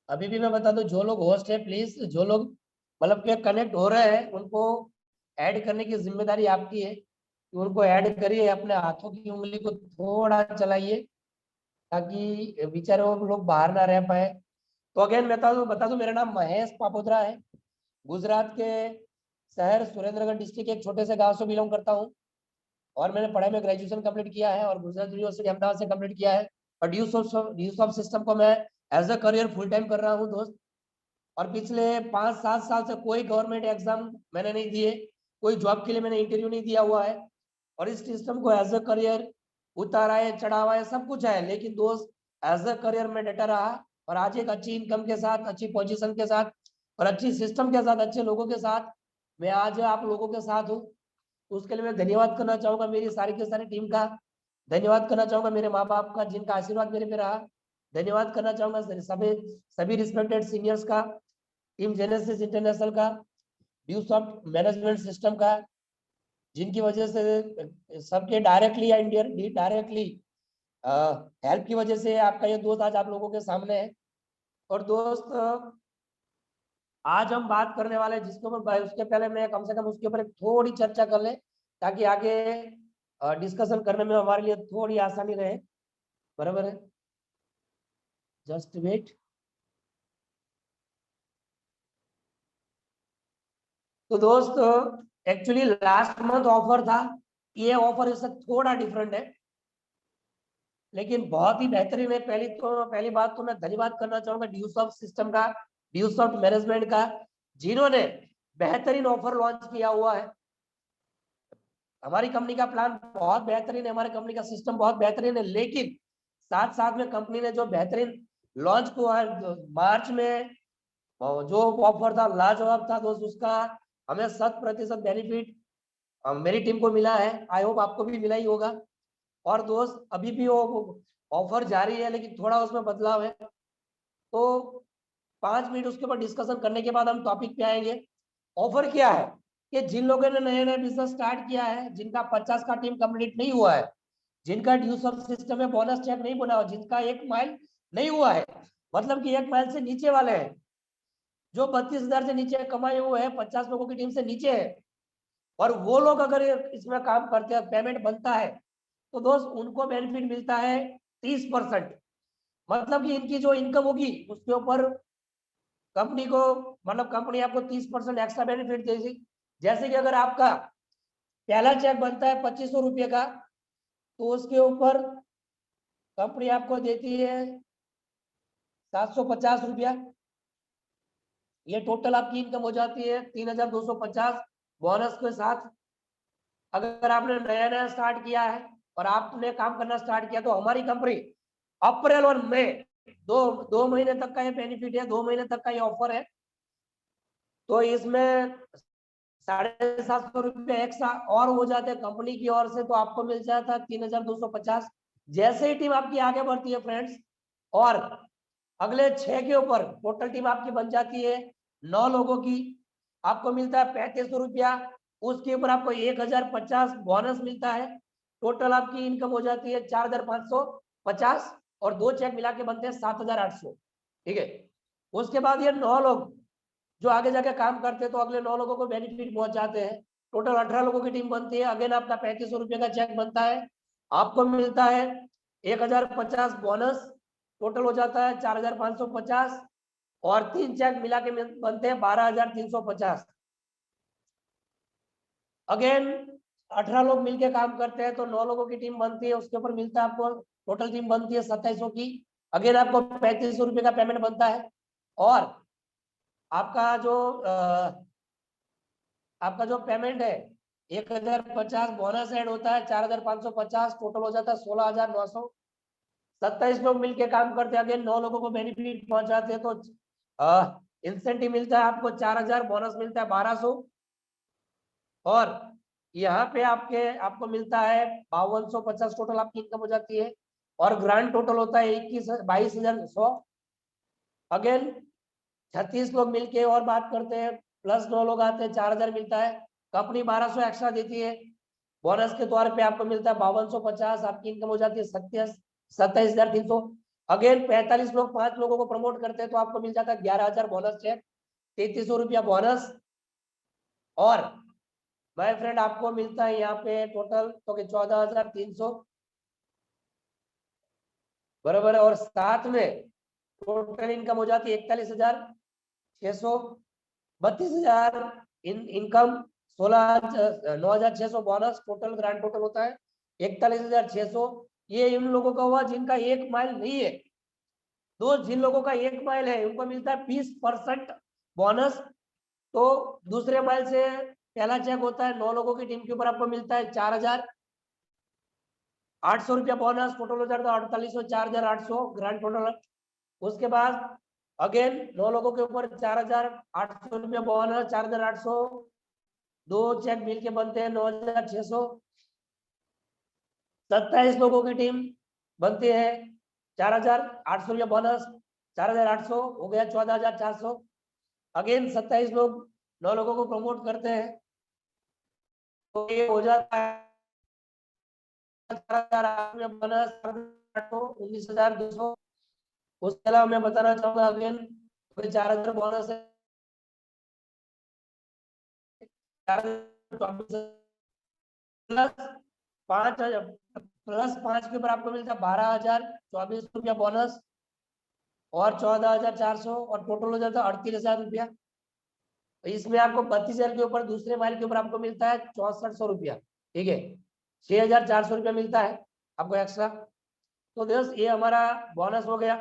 अभी भी मैं बता दूं, जो लोग होस्ट है प्लीज, जो लोग मतलब के कनेक्ट हो रहे हैं उनको ऐड करने की जिम्मेदारी आपकी है कि उनको ऐड करिए, अपने हाथों की उंगली को थोड़ा चलाइए ताकि बेचारे वो लोग बाहर ना रह पाए। तो अगेन बता दूं मेरा नाम महेश पापोद्रा है। गुजरात के शहर सुरेंद्रनगर डिस्ट्रिक्ट एक छोटे से गांव से बिलोंग करता हूँ। और मैंने पढ़ाई में ग्रेजुएशन कंप्लीट किया है और गुजरात यूनिवर्सिटी अहमदाबाद से कंप्लीट किया है। और ड्यूस ऑफ सिस्टम को मैं as a career full time कर रहा हूँ दोस्त। और पिछले 5-7 साल से कोई गवर्नमेंट एग्जाम मैंने नहीं दिए, कोई जॉब के लिए मैंने इंटरव्यू नहीं दिया हुआ है। और इस सिस्टम को एज अ करियर उतारा है, चढ़ावा है, सब कुछ है, लेकिन दोस्त एज अ करियर में डटा रहा। और आज एक अच्छी इनकम के साथ, अच्छी पोजीशन के साथ और अच्छी सिस्टम के साथ, अच्छे लोगों के साथ मैं आज आप लोगों के साथ हूँ। तो उसके लिए मैं धन्यवाद करना चाहूंगा मेरी सारी की सारी टीम का। धन्यवाद करना चाहूंगा मेरे माँ बाप का जिनका आशीर्वाद मेरे पे रहा। धन्यवाद करना चाहूंगा सभी सभी रिस्पेक्टेड सीनियर्स का, टीम जेनेसिस इंटरनेशनल का, ड्यूसॉफ्ट मैनेजमेंट सिस्टम का, जिनकी वजह से सबके डायरेक्टली या डायरेक्टली हेल्प की वजह से आपका ये दोस्त आज आप लोगों के सामने है। और दोस्त आज हम बात करने वाले हैं जिसके ऊपर, उसके पहले मैं कम से कम उसके ऊपर एक थोड़ी चर्चा कर ले ताकि आगे डिस्कशन करने में हमारे लिए थोड़ी आसानी रहे। बराबर है, जस्ट वेट। तो दोस्त एक्चुअली लास्ट मंथ ऑफर था, ये ऑफर इससे थोड़ा डिफरेंट है लेकिन बहुत ही बेहतरीन है। पहली बात तो मैं धन्यवाद करना चाहूंगा ड्यूसॉफ्ट सिस्टम का, ड्यूसॉफ्ट मैनेजमेंट का, जिन्होंने बेहतरीन ऑफर लॉन्च किया हुआ है। हमारी कंपनी का प्लान बहुत बेहतरीन है, हमारी कंपनी का सिस्टम बहुत बेहतरीन है, लेकिन साथ साथ में कंपनी ने जो बेहतरीन लॉन्च को मार्च में जो ऑफर था लाजवाब था दोस्त, उसका हमें 100% बेनिफिट मेरी टीम को मिला है। आई होप आपको भी मिला ही होगा। और दोस्त अभी भी वो ऑफर जारी है लेकिन थोड़ा उसमें बदलाव है। तो 5 मिनट उसके ऊपर डिस्कशन करने के बाद हम टॉपिक पे आएंगे। ऑफर क्या है कि जिन लोगों ने नए नए बिजनेस स्टार्ट किया है, जिनका 50 का टीम कंप्लीट नहीं हुआ है, जिनका ड्यूस ऑफ सिस्टम में बोनस चेक नहीं बना हुआ, जिनका 1 माइल नहीं हुआ है, मतलब कि 1 माइल से नीचे वाले हैं, जो 32,000 से नीचे कमाए हुए हैं, 50 लोगों की टीम से नीचे है, और वो लोग अगर इसमें काम करते हैं, पेमेंट बनता है, तो दोस्त उनको बेनिफिट मिलता है 30%। मतलब कि इनकी जो इनकम होगी उसके ऊपर कंपनी को, मतलब कंपनी आपको 30% एक्स्ट्रा बेनिफिट देगी। जैसे कि अगर आपका पहला चेक बनता है 2500 रुपये का, तो उसके ऊपर कंपनी आपको देती है 750 रुपया। ये टोटल आपकी इनकम हो जाती है 3250 बोनस के साथ। अगर आपने नया नया स्टार्ट किया है और आपने काम करना स्टार्ट किया, तो हमारी कंपनी अप्रैल और मई दो महीने तक का ये बेनिफिट है, 2 महीने तक का ये ऑफर है। तो इसमें 750 रुपये एक्स्ट्रा और हो जाते हैं कंपनी की ओर से, तो आपको मिल जाता है 3250। जैसे ही टीम आपकी आगे बढ़ती है फ्रेंड्स, और अगले 6 के ऊपर टोटल टीम आपकी बन जाती है 9 लोगों की, आपको मिलता है 3500 रुपया। उसके ऊपर आपको 1050 बोनस मिलता है। टोटल आपकी इनकम हो जाती है 4550, और 2 चेक मिला के बनते हैं 7800। ठीक है, उसके बाद ये 9 लोग जो आगे जाके काम करते हैं तो अगले 9 लोगों को बेनिफिट पहुंचाते हैं। टोटल 18 लोगों की टीम बनती है। अगेन आपका 3500 रुपये का चेक बनता है, आपको मिलता है 1050 बोनस, टोटल हो जाता है 4550, और 3 चेक मिला के बनते हैं 12350। अगेन 18 लोग मिलके काम करते हैं तो 9 लोगों की टीम बनती है, उसके ऊपर मिलता है आपको, टोटल टीम बनती है 2700 की। अगेन आपको 3500 रुपये का पेमेंट बनता है। और आपका जो पेमेंट है 1050 बोनस ऐड होता है, 4550, टोटल हो जाता है 16900। 27 लोग मिलके काम करते हैं, अगेन 9 लोगों को बेनिफिट पहुंचाते हैं, तो इंसेंटिव मिलता है आपको 4000, बोनस मिलता है 1200। और यहाँ पे आपको मिलता है 5250, टोटल आपकी इनकम हो जाती है। और ग्रांड टोटल होता है 22,100। अगेन 36 लोग मिलके और बात करते हैं, प्लस 9 लोग आते हैं, 4000 मिलता है। कंपनी 1200 एक्स्ट्रा देती है, बोनस के तौर पे आपको मिलता है 5250, आपकी इनकम हो जाती है 27,300। अगेन 45 लोग 5 लोगों को प्रमोट करते हैं तो आपको मिल जाता है 11,000 बोनस चेक, 3300 रुपया बोनस। और माय फ्रेंड आपको मिलता है यहाँ पे टोटल तो 14,300 बराबर है। और साथ में टोटल इनकम हो जाती है 41,600, 32,000 income, 9,600 bonus, total grand total होता है 41,600। ये इन लोगों का हुआ जिनका 1 माइल नहीं है। जिन लोगों का 1 माइल है उनको मिलता है 20% बोनस। तो दूसरे माइल से पहला चेक होता है 9 लोगों की टीम के ऊपर, आपको मिलता है 4,800 रुपया बोनस। टोटल हो जाता है 4800, 4,800 ग्रांड टोटल। उसके बाद अगेन 9 लोगों के ऊपर 4,800 रुपया बोनस, 4,800, 2 चेक मिल के बनते हैं 9,600। 27 लोगों की टीम बनती है 4,800 रुपया बोनस, 4,800 हो गया 14,400। अगेन 27 लोग 9 लोगों को प्रमोट करते हैं तो ये हो जाता है 4,800 बोनस, 19,200। उसके अलावा मैं बताना चाहूंगा अगेन 4,000 बोनस है, प्लस 5,000 प्लस 5 के ऊपर आपको मिलता है 12,024 रुपया बोनस और 14,400 और टोटल हो जाता है 38,000 रुपया। तो इसमें आपको 32,000 के ऊपर दूसरे माइल के ऊपर आपको मिलता है 6400 रुपया, ठीक है, 6,400 रुपया मिलता है आपको एक्स्ट्रा। तो दोस्त ये हमारा बोनस हो गया,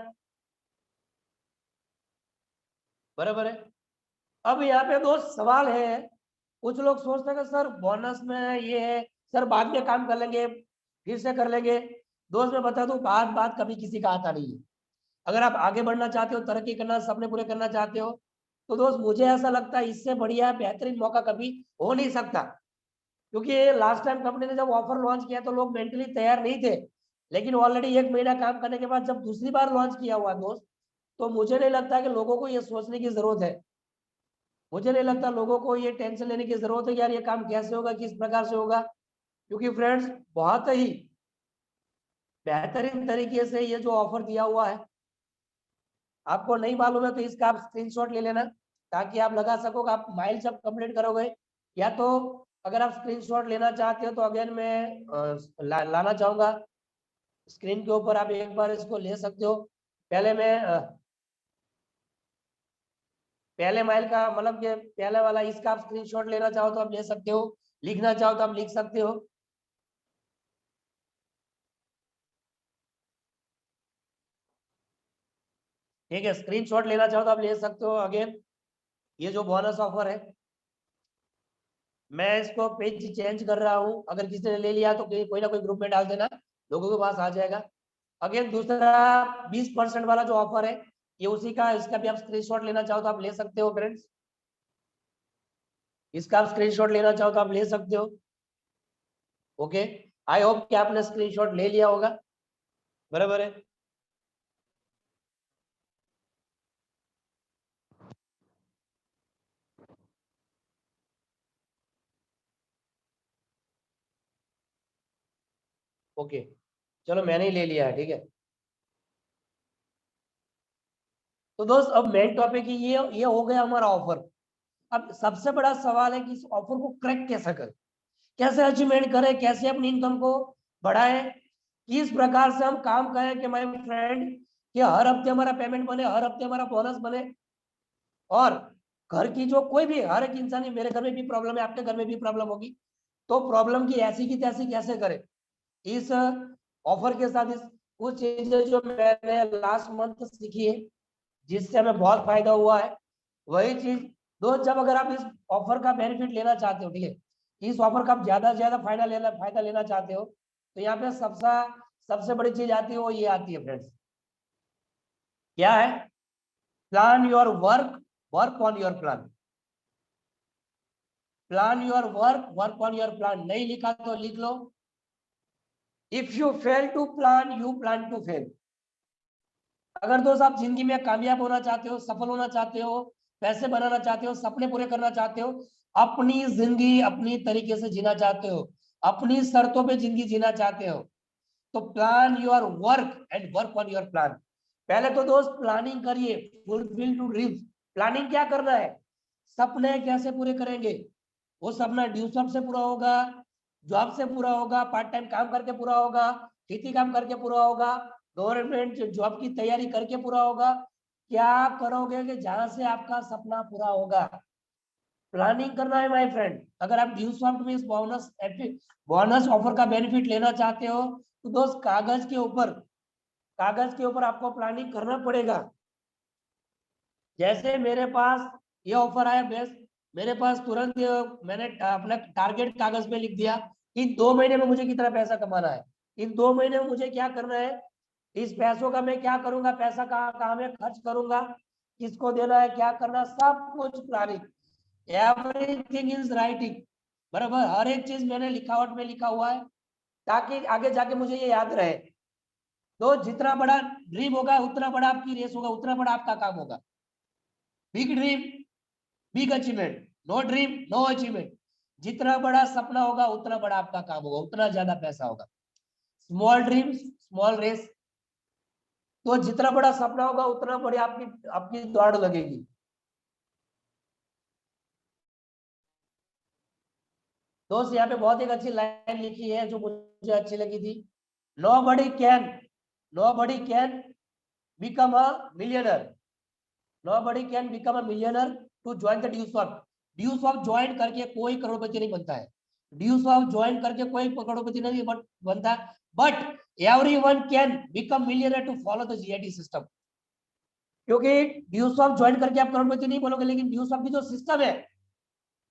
बराबर है। अब यहाँ पे दोस्त सवाल है, कुछ लोग सोचते हैं कि सर बोनस में ये है, सर बाद में काम कर लेंगे, फिर से कर लेंगे। दोस्त मैं बता दूं बात कभी किसी का आता नहीं है। अगर आप आगे बढ़ना चाहते हो, तरक्की करना, सपने पूरे करना चाहते हो, तो दोस्त मुझे ऐसा लगता है इससे बढ़िया बेहतरीन मौका कभी हो नहीं सकता। क्योंकि लास्ट टाइम कंपनी ने जब ऑफर लॉन्च किया तो लोग मेंटली तैयार नहीं थे, लेकिन ऑलरेडी 1 महीना काम करने के बाद जब दूसरी बार लॉन्च किया हुआ दोस्त, तो मुझे नहीं लगता कि लोगों को ये सोचने की जरूरत है, मुझे नहीं लगता लोगों को ये टेंशन लेने की जरूरत है कि यार ये काम कैसे होगा, किस प्रकार से होगा। क्योंकि फ्रेंड्स बहुत ही बेहतरीन तरीके से ये जो ऑफर दिया हुआ है, आपको नहीं मालूम है तो इसका आप स्क्रीनशॉट ले लेना ताकि आप लगा सको कि आप माइल जब कंप्लीट करोगे। या तो अगर आप स्क्रीनशॉट लेना चाहते हो तो अगेन मैं लाना चाहूंगा स्क्रीन के ऊपर, आप एक बार इसको ले सकते हो। पहले मैं पहले माइल का मतलब कि पहले वाला इसका आप स्क्रीनशॉट लेना चाहो तो आप ले सकते हो, लिखना चाहो तो आप लिख सकते हो। ठीक है, स्क्रीनशॉट लेना चाहो तो आप ले सकते हो। अगेन ये जो बोनस ऑफर है, मैं इसको पेज चेंज कर रहा हूँ, अगर किसी ने ले लिया तो कोई ना कोई ग्रुप में डाल देना, लोगों के पास आ जाएगा। अगेन दूसरा 20% वाला जो ऑफर है ये उसी का, इसका भी आप स्क्रीनशॉट लेना चाहो तो आप ले सकते हो फ्रेंड्स, इसका आप स्क्रीनशॉट लेना चाहो तो आप ले सकते हो। ओके, आई होप कि आपने स्क्रीनशॉट ले लिया होगा, बराबर है। ओके, चलो मैंने ही ले लिया है, ठीक है। तो दोस्त अब मेन टॉपिक ये हो गया हमारा ऑफर। अब सबसे बड़ा सवाल है कि इस ऑफर को क्रैक कैसे करें, कैसे अचीवमेंट करें, कैसे अपनी इनकम को बढ़ाएं, किस प्रकार से हम काम करें कि माय फ्रेंड कि हर हफ्ते हमारा पेमेंट बने, हर हफ्ते हमारा बोनस बने। और घर की जो कोई भी हर एक इंसान, मेरे घर में भी प्रॉब्लम है, आपके घर में भी प्रॉब्लम होगी, तो प्रॉब्लम की ऐसी की तैसी कैसे करें इस ऑफर के साथ। इस कुछ चीजें जो मैंने लास्ट मंथ सीखी है जिससे हमें बहुत फायदा हुआ है, वही चीज दोस्त जब अगर आप इस ऑफर का बेनिफिट लेना चाहते हो, ठीक है, इस ऑफर का आप ज्यादा से ज्यादा फायदा लेना चाहते हो, तो यहाँ पे सबसे बड़ी चीज आती है, वो ये आती है फ्रेंड्स, क्या है, plan your work, work on your plan. Plan your work, work on your plan. नहीं लिखा तो लिख लो, if you fail to plan you plan to fail. अगर दोस्त आप जिंदगी में कामयाब होना चाहते हो, सफल होना चाहते हो, पैसे बनाना चाहते हो, सपने पूरे करना चाहते हो, अपनी जिंदगी अपनी तरीके से जीना चाहते हो, अपनी शर्तों पे जिंदगी जीना चाहते हो, तो plan your work and work on your plan. पहले तो दोस्त प्लानिंग करिए, फुलफिल टू ड्रीम्स। प्लानिंग क्या करना है, सपने कैसे पूरे करेंगे। वो सपना ड्यू सब से पूरा होगा, जॉब से पूरा होगा, पार्ट टाइम काम करके पूरा होगा, खेती काम करके पूरा होगा, गवर्नमेंट जॉब की तैयारी करके पूरा होगा। क्या करोगे कि जहां से आपका सपना पूरा होगा। प्लानिंग करना है माय फ्रेंड। अगर आप ड्यू सॉफ्ट में इस बोनस ऑफर का बेनिफिट लेना चाहते हो तो दोस्त कागज के ऊपर आपको प्लानिंग करना पड़ेगा। जैसे मेरे पास ये ऑफर आया बेस्ट, मेरे पास तुरंत मैंने अपना टारगेट कागज पे लिख दिया कि 2 महीने में मुझे कितना पैसा कमाना है, इन 2 महीने में मुझे क्या करना है, इस पैसों का मैं क्या करूंगा, पैसा कहाँ में खर्च करूंगा, किसको देना है, क्या करना, सब कुछ प्लानिंग, एवरीथिंग इज राइटिंग। बराबर, हर एक चीज मैंने लिखावट में लिखा हुआ है ताकि आगे जाके मुझे ये याद रहे। तो जितना बड़ा ड्रीम होगा उतना बड़ा आपकी रेस होगा, उतना बड़ा आपका काम होगा। Big dream big achievement, no dream no achievement. जितना बड़ा सपना होगा उतना बड़ा आपका काम होगा, उतना ज्यादा पैसा होगा। स्मॉल ड्रीम स्मॉल रेस, तो जितना बड़ा सपना होगा उतना बड़ी आपकी आपकी दौड़ लगेगी। दोस्त यहाँ पे बहुत एक अच्छी लाइन लिखी है जो मुझे अच्छी लगी थी, nobody can become a millionaire, nobody can become a millionaire to join the due soft. Due soft ज्वाइन करके कोई करोड़पति नहीं बनता है, ड्यू सॉफ्ट ज्वाइन करके कोई करोड़पति नहीं बनता, but everyone can become millionaire to follow the GIT system. क्योंकि ड्यू सॉफ्ट ज्वाइन करके आप करोड़पति नहीं बोलोगे, लेकिन ड्यू सॉफ्ट की जो सिस्टम है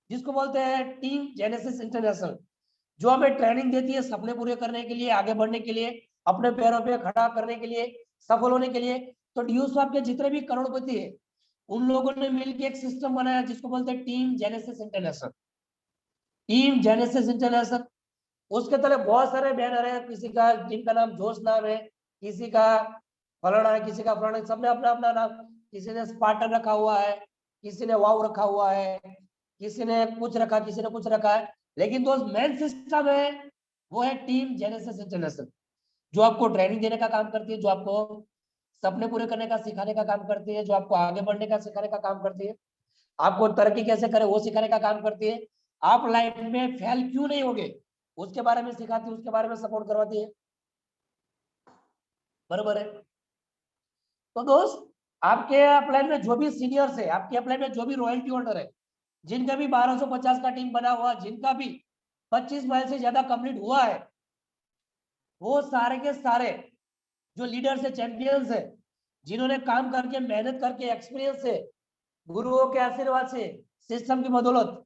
जिसको बोलते हैं टीम जेनेसिस इंटरनेशनल, जो हमें ट्रेनिंग देती है सपने पूरे करने के लिए, आगे बढ़ने के लिए, अपने पैरों पे खड़ा करने के लिए, सफल होने के लिए। तो ड्यू सॉफ्ट के जितने भी करोड़पति है उन लोगों ने मिलकर एक सिस्टम बनाया जिसको बोलते हैं team genesis international. Team genesis international, उसके तरह बहुत सारे बैनर है, किसी का जिनका नाम जोश नाम है, किसी का फलाना है, किसी का फलाना है, सबने अपना अपना नाम, किसी ने स्पार्टन रखा हुआ है, किसी ने वाव रखा हुआ है, किसी ने कुछ रखा, किसी ने कुछ रखा है, लेकिन जो मेन सिस्टम है वो है टीम जेनेसिस इंटरनेशनल, जो आपको ट्रेनिंग देने का काम करती है, जो आपको सपने पूरे करने का सिखाने का काम करती है, जो आपको आगे बढ़ने का सिखाने का काम करती है, आपको तरक्की कैसे करे वो सिखाने का काम करती है, आप लाइफ में फेल क्यों नहीं होगे उसके बारे में सिखाती है, उसके बारे में सपोर्ट करवाती है। बराबर है। तो दोस्त आपके अपलाइन में जो भी सीनियर्स है, आपके अपलाइन में जो भी रॉयल्टी होल्डर है, जिनका भी 1250 का टीम बना हुआ, जिनका भी 25 माइल से ज्यादा कंप्लीट हुआ है, वो सारे के सारे जो लीडर्स है, चैंपियंस है, जिन्होंने काम करके मेहनत करके एक्सपीरियंस से, गुरुओं के आशीर्वाद से, सिस्टम की बदौलत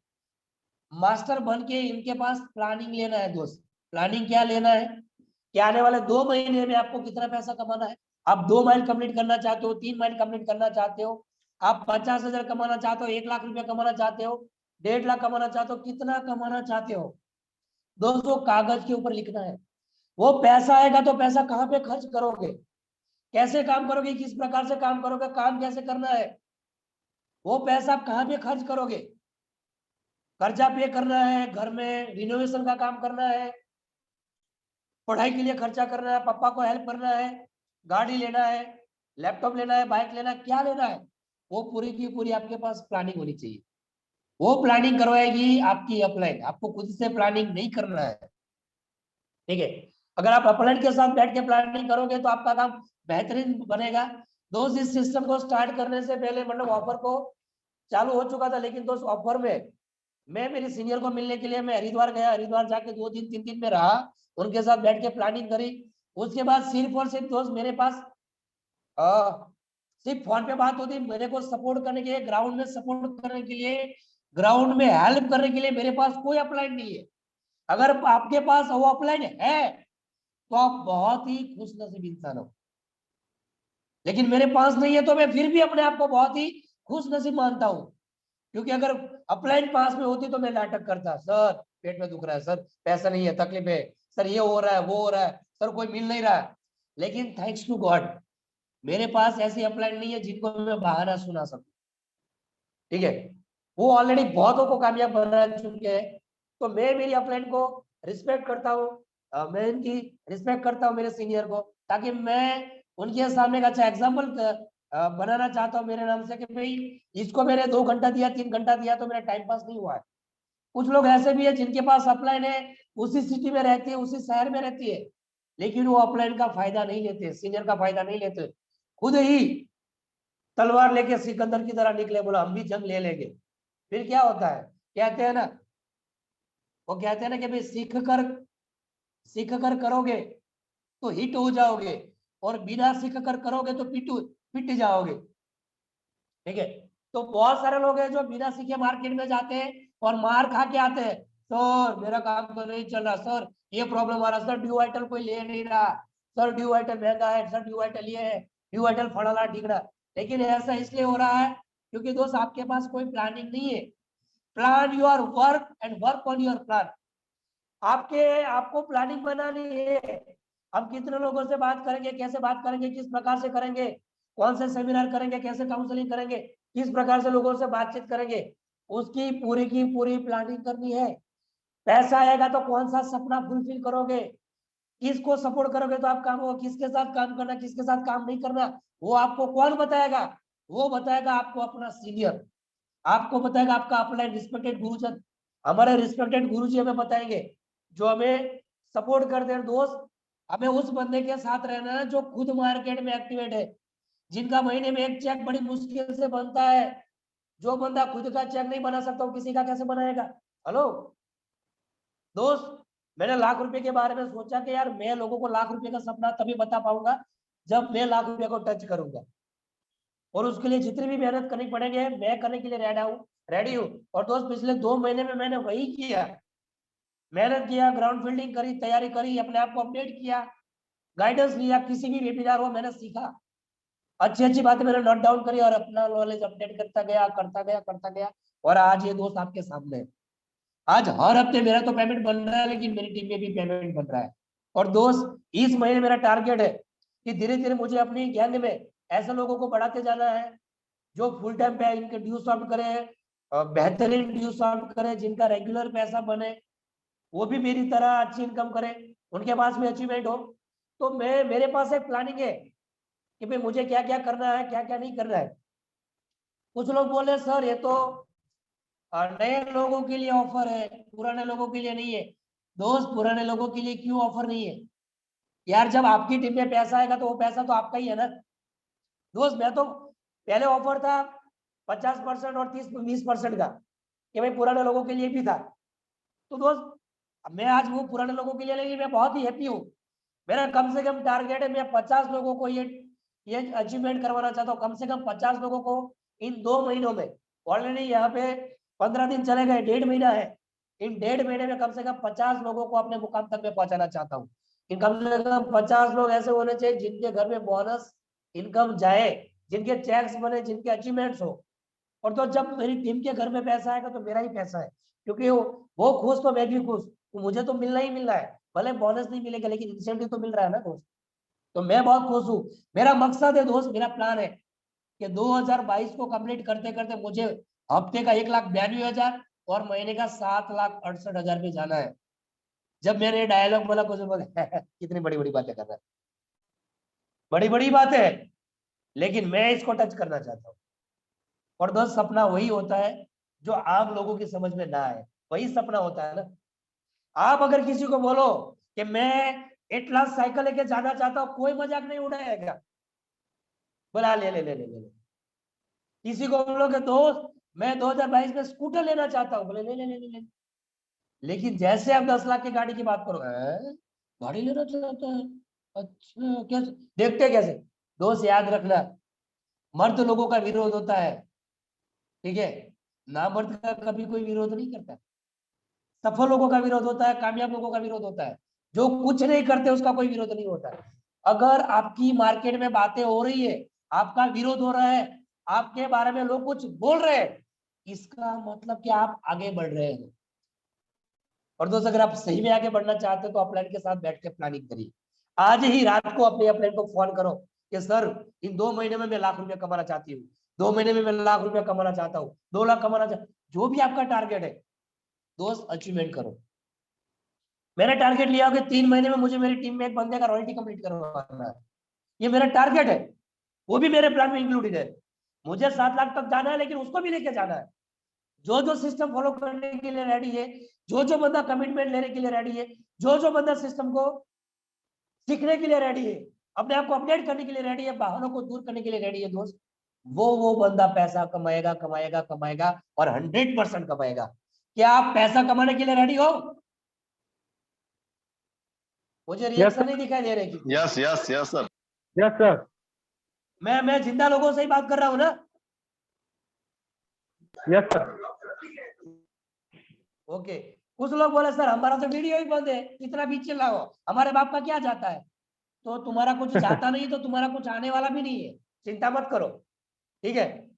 मास्टर बन के इनके पास प्लानिंग लेना है दोस्त। प्लानिंग क्या लेना है कि आने वाले 2 महीने में आपको कितना पैसा कमाना है। आप 2 माइल कंप्लीट करना चाहते हो, 3 माइल कंप्लीट करना चाहते हो, आप 50,000 कमाना चाहते हो, 1 लाख रुपया कमाना चाहते हो, 1.5 लाख कमाना चाहते हो, कितना कमाना चाहते हो दोस्तों, कागज के ऊपर लिखना है। वो पैसा आएगा तो पैसा कहाँ पे खर्च करोगे, कैसे काम करोगे, किस प्रकार से काम करोगे, काम कैसे करना है, वो पैसा आप कहाँ पे खर्च करोगे। कर्जा पे करना है, घर में रिनोवेशन का काम करना है, पढ़ाई के लिए खर्चा करना है, पापा को हेल्प करना है, गाड़ी लेना है, लैपटॉप लेना है, बाइक लेना है, क्या लेना है, वो पूरी की पूरी आपके पास प्लानिंग होनी चाहिए। वो प्लानिंग करवाएगी आपकी अपलाइन, आपको खुद से प्लानिंग नहीं करना है। ठीक है, अगर आप अपलाइन के साथ बैठ के प्लानिंग करोगे तो आपका काम बेहतरीन बनेगा। दोस्त इस सिस्टम को स्टार्ट करने से पहले, मतलब ऑफर को चालू हो चुका था, लेकिन दोस्त ऑफर में मैं मेरे सीनियर को मिलने के लिए मैं हरिद्वार गया, हरिद्वार जाके 2 दिन 3 दिन में रहा, उनके साथ बैठ के प्लानिंग करी। उसके बाद सिर्फ और सिर्फ दोस्त मेरे पास सिर्फ फोन पे बात होती, मेरे को सपोर्ट करने के लिए, ग्राउंड में सपोर्ट करने के लिए, ग्राउंड में हेल्प करने के लिए मेरे पास कोई अपलाइन नहीं है। अगर आपके पास वो अपलाइन है तो आप बहुत ही खुशनसीब इंसान हो, लेकिन मेरे पास नहीं है तो मैं फिर भी अपने आप को बहुत ही खुशनसीब मानता हूँ। क्योंकि अगर अपलाइन पास में होती तो मैं नाटक करता, सर पेट में दुख रहा है, सर पैसा नहीं है, तकलीफ है, सर ये हो रहा है, वो हो रहा है, सर कोई मिल नहीं रहा है। लेकिन थैंक्स टू गॉड मेरे पास ऐसी अपलाइन नहीं है जिनको मैं बहाना सुना सकूं। ठीक है, वो ऑलरेडी बहुतों को कामयाब बना चुके हैं। तो मैं मेरी अपलाइन को रिस्पेक्ट करता हूँ, मैं इनकी रिस्पेक्ट करता हूँ, मेरे सीनियर को, ताकि मैं उनके सामने एक अच्छा एग्जाम्पल बनाना चाहता हूँ मेरे नाम से कि भाई इसको मैंने 2 घंटा दिया 3 घंटा दिया तो मेरा टाइम पास नहीं हुआ है। कुछ लोग ऐसे भी है जिनके पास अपलाइन है, उसी सिटी में रहती है, उसी शहर में रहती है, लेकिन वो अपलाइन का फायदा नहीं लेते, सीनियर का फायदा नहीं लेते, खुद ही तलवार लेके सिकंदर की तरह निकले, बोला हम भी जंग ले लेंगे। फिर क्या होता है, कहते हैं ना, वो कहते हैं ना कि भाई सीख कर करोगे तो हिट हो जाओगे, और बिना सीख कर करोगे तो पिट जाओगे। ठीक है, तो बहुत सारे लोग हैं जो बिना सीखे मार्केट में जाते हैं और मार खा के आते हैं, सर मेरा काम तो नहीं चल रहा, सर ये प्रॉब्लम आ रहा, सर ड्यू आइटल कोई ले नहीं रहा, सर ड्यू आइटल महंगा है, सर ड्यू आइटल ये है, ड्यू आइटल फड़ाना ठिकना। लेकिन ऐसा इसलिए हो रहा है क्योंकि दोस्त आपके पास कोई प्लानिंग नहीं है। Plan your work and work on your plan. आपको प्लानिंग बनानी है। हम कितने लोगों से बात करेंगे, कैसे बात करेंगे, किस प्रकार से करेंगे, कौन से सेमिनार करेंगे, कैसे काउंसलिंग करेंगे, किस प्रकार से लोगों से बातचीत करेंगे, उसकी पूरी की पूरी प्लानिंग करनी है। पैसा आएगा तो कौन सा सपना फुलफिल करोगे, किसको सपोर्ट करोगे तो आप काम होगा, किसके साथ काम करना, किसके साथ काम नहीं करना, वो आपको कौन बताएगा? वो बताएगा आपको अपना सीनियर, आपको बताएगा आपका अपलाइन रिस्पेक्टेड गुरुजन। हमारे रिस्पेक्टेड गुरुजी हमें बताएंगे, जो हमें सपोर्ट करते हैं दोस्त। हमें उस बंदे के साथ रहना है जो खुद मार्केट में एक्टिवेट है, जिनका महीने में एक चेक बड़ी मुश्किल से बनता है। जो बंदा खुद का चेक नहीं बना सकता वो किसी का कैसे बनाएगा? हेलो दोस्त, मैंने लाख रुपए के बारे में सोचा कि यार मैं लोगों को लाख रुपए का सपना तभी बता पाऊंगा जब मैं लाख रुपए को टच करूंगा, और उसके लिए जितनी भी मेहनत करनी पड़ेगी मैं करने के लिए रेडी हूँ। और दोस्त पिछले 2 महीने में मैंने वही किया, मेहनत किया, ग्राउंड फील्डिंग करी, तैयारी करी, अपने आप को अपडेट किया, गाइडेंस लिया, किसी भी वेबिनार हुआ मैंने सीखा, अच्छी अच्छी बातें मैंने नोट डाउन करी और अपना नॉलेज अपडेट करता गया। और आज ये दोस्त आपके सामने है। आज हर हफ्ते मेरा तो पेमेंट बन रहा है, लेकिन मेरी टीम में भी पेमेंट बन रहा है। और दोस्त इस महीने मेरा टारगेट है कि धीरे धीरे मुझे अपनी गैंग में ऐसे लोगों को बढ़ाते जाना है जो फुल टाइम पे इनके ड्यू सॉल्व करे, बेहतरीन ड्यू सॉल्व करे, जिनका रेगुलर पैसा बने, वो भी मेरी तरह अच्छी इनकम करे, उनके पास भी अचीवमेंट हो। तो मैं मेरे पास एक प्लानिंग है कि भाई मुझे क्या क्या करना है, क्या क्या नहीं करना है। कुछ लोग बोले सर ये तो नए लोगों के लिए ऑफर है, पुराने लोगों के लिए नहीं है। दोस्त पुराने लोगों के लिए क्यों ऑफर नहीं है यार? जब आपकी टीम में पैसा आएगा तो वो पैसा तो आपका ही है ना दोस्त। मैं तो पहले ऑफर था 50% और 30-20% का, कि भाई पुराने लोगों के लिए भी था। तो दोस्त मैं आज वो पुराने लोगों के लिए नहीं, मैं बहुत ही हैप्पी हूँ। मेरा कम से कम टारगेट है, मैं 50 लोगों को ये अचीवमेंट करवाना चाहता हूँ, कम से कम 50 लोगों को इन 2 महीनों में। ऑलरेडी यहाँ पे 15 दिन चले गए, 1.5 महीना है। इन 1.5 महीने में कम से कम 50 लोगों को अपने मुकाम तक मैं पहुंचाना चाहता हूँ। इन कम से कम 50 लोग ऐसे होने चाहिए जिनके घर में बोनस इनकम जाए, जिनके चेक्स बने, जिनके अचीवमेंट्स हो। और तो जब मेरी टीम के घर में पैसा आएगा तो मेरा ही पैसा है, क्योंकि वो खुश तो मैं भी खुश, तो मुझे तो मिलना ही मिलना है। भले बोनस नहीं मिलेगा लेकिन इंसेंटिव तो मिल रहा है ना दोस्त। तो मैं बहुत खुश हूँ। मेरा मकसद है दोस्त, मेरा प्लान है कि 2022 को कंप्लीट करते करते मुझे हफ्ते का 1,92,000 और महीने का 7,68,000 पे जाना है। जब मैंने ये डायलॉग बोला कुछ बोले कितनी बड़ी बड़ी बातें कर रहा है, बड़ी बड़ी बातें है, लेकिन मैं इसको टच करना चाहता हूँ। और दोस्त सपना वही होता है जो आम लोगों की समझ में ना आए, वही सपना होता है ना। आप अगर किसी को बोलो कि मैं एटलास साइकिल लेके जाना चाहता हूँ, कोई मजाक नहीं उड़ाएगा, बोला ले ले ले ले ले ले। किसी को बोलो कि दोस्त मैं 2022 में स्कूटर लेना चाहता हूँ, बोले ले ले ले ले ले। लेकिन जैसे आप 10 लाख की गाड़ी की बात करो, "हैं? गाड़ी लेना चाहता है, अच्छा कैसे देखते कैसे?" दोस्त याद रखना, मर्द लोगों का विरोध होता है, ठीक है, नामर्द का कभी कोई विरोध नहीं करता। सफल लोगों का विरोध होता है, कामयाब लोगों का विरोध होता है, जो कुछ नहीं करते उसका कोई विरोध नहीं होता है। अगर आपकी मार्केट में बातें हो रही है, आपका विरोध हो रहा है, आपके बारे में लोग कुछ बोल रहे हैं, इसका मतलब कि आप आगे बढ़ रहे हैं। और दोस्त अगर आप सही में आगे बढ़ना चाहते हो तो अपलाइन के साथ बैठ के प्लानिंग करिए। आज ही रात को अपने अपलाइन को फोन करो कि सर इन 2 महीने में मैं लाख रुपया कमाना चाहती हूँ, 2 महीने में मैं लाख रुपया कमाना चाहता हूँ, 2 लाख कमाना चाहता, जो भी आपका टारगेट है दोस्त अचीवमेंट करो। मैंने टारगेट लिया कि 3 महीने में मुझे मेरी टीम में एक बंदे का रॉयल्टी कंप्लीट करवाना है। ये मेरा टारगेट है, वो भी मेरे प्लान में इंक्लूडेड है। मुझे 7 लाख तक जाना है, लेकिन उसको भी लेके जाना है। जो जो सिस्टम फॉलो करने के लिए रेडी है, जो जो बंदा कमिटमेंट लेने के लिए रेडी है, जो जो बंदा सिस्टम को सीखने के लिए रेडी है, अपने आप को अपडेट करने के लिए रेडी है, बहानों को दूर करने के लिए रेडी है दोस्त, वो बंदा पैसा कमाएगा कमाएगा कमाएगा, और 100% कमाएगा। क्या आप पैसा कमाने के लिए रेडी हो? मुझे रिएक्शन नहीं दिखाई दे रही। Yes yes yes sir. Yes sir. मैं जिंदा लोगों से ही बात कर रहा हूँ ना। Yes sir. ओके, कुछ लोग बोले सर हमारा तो वीडियो ही बंद है, इतना बीच चिल्लाओ, हमारे बाप का क्या जाता है? तो तुम्हारा कुछ जाता नहीं तो तुम्हारा कुछ आने वाला भी नहीं है, चिंता मत करो, ठीक है?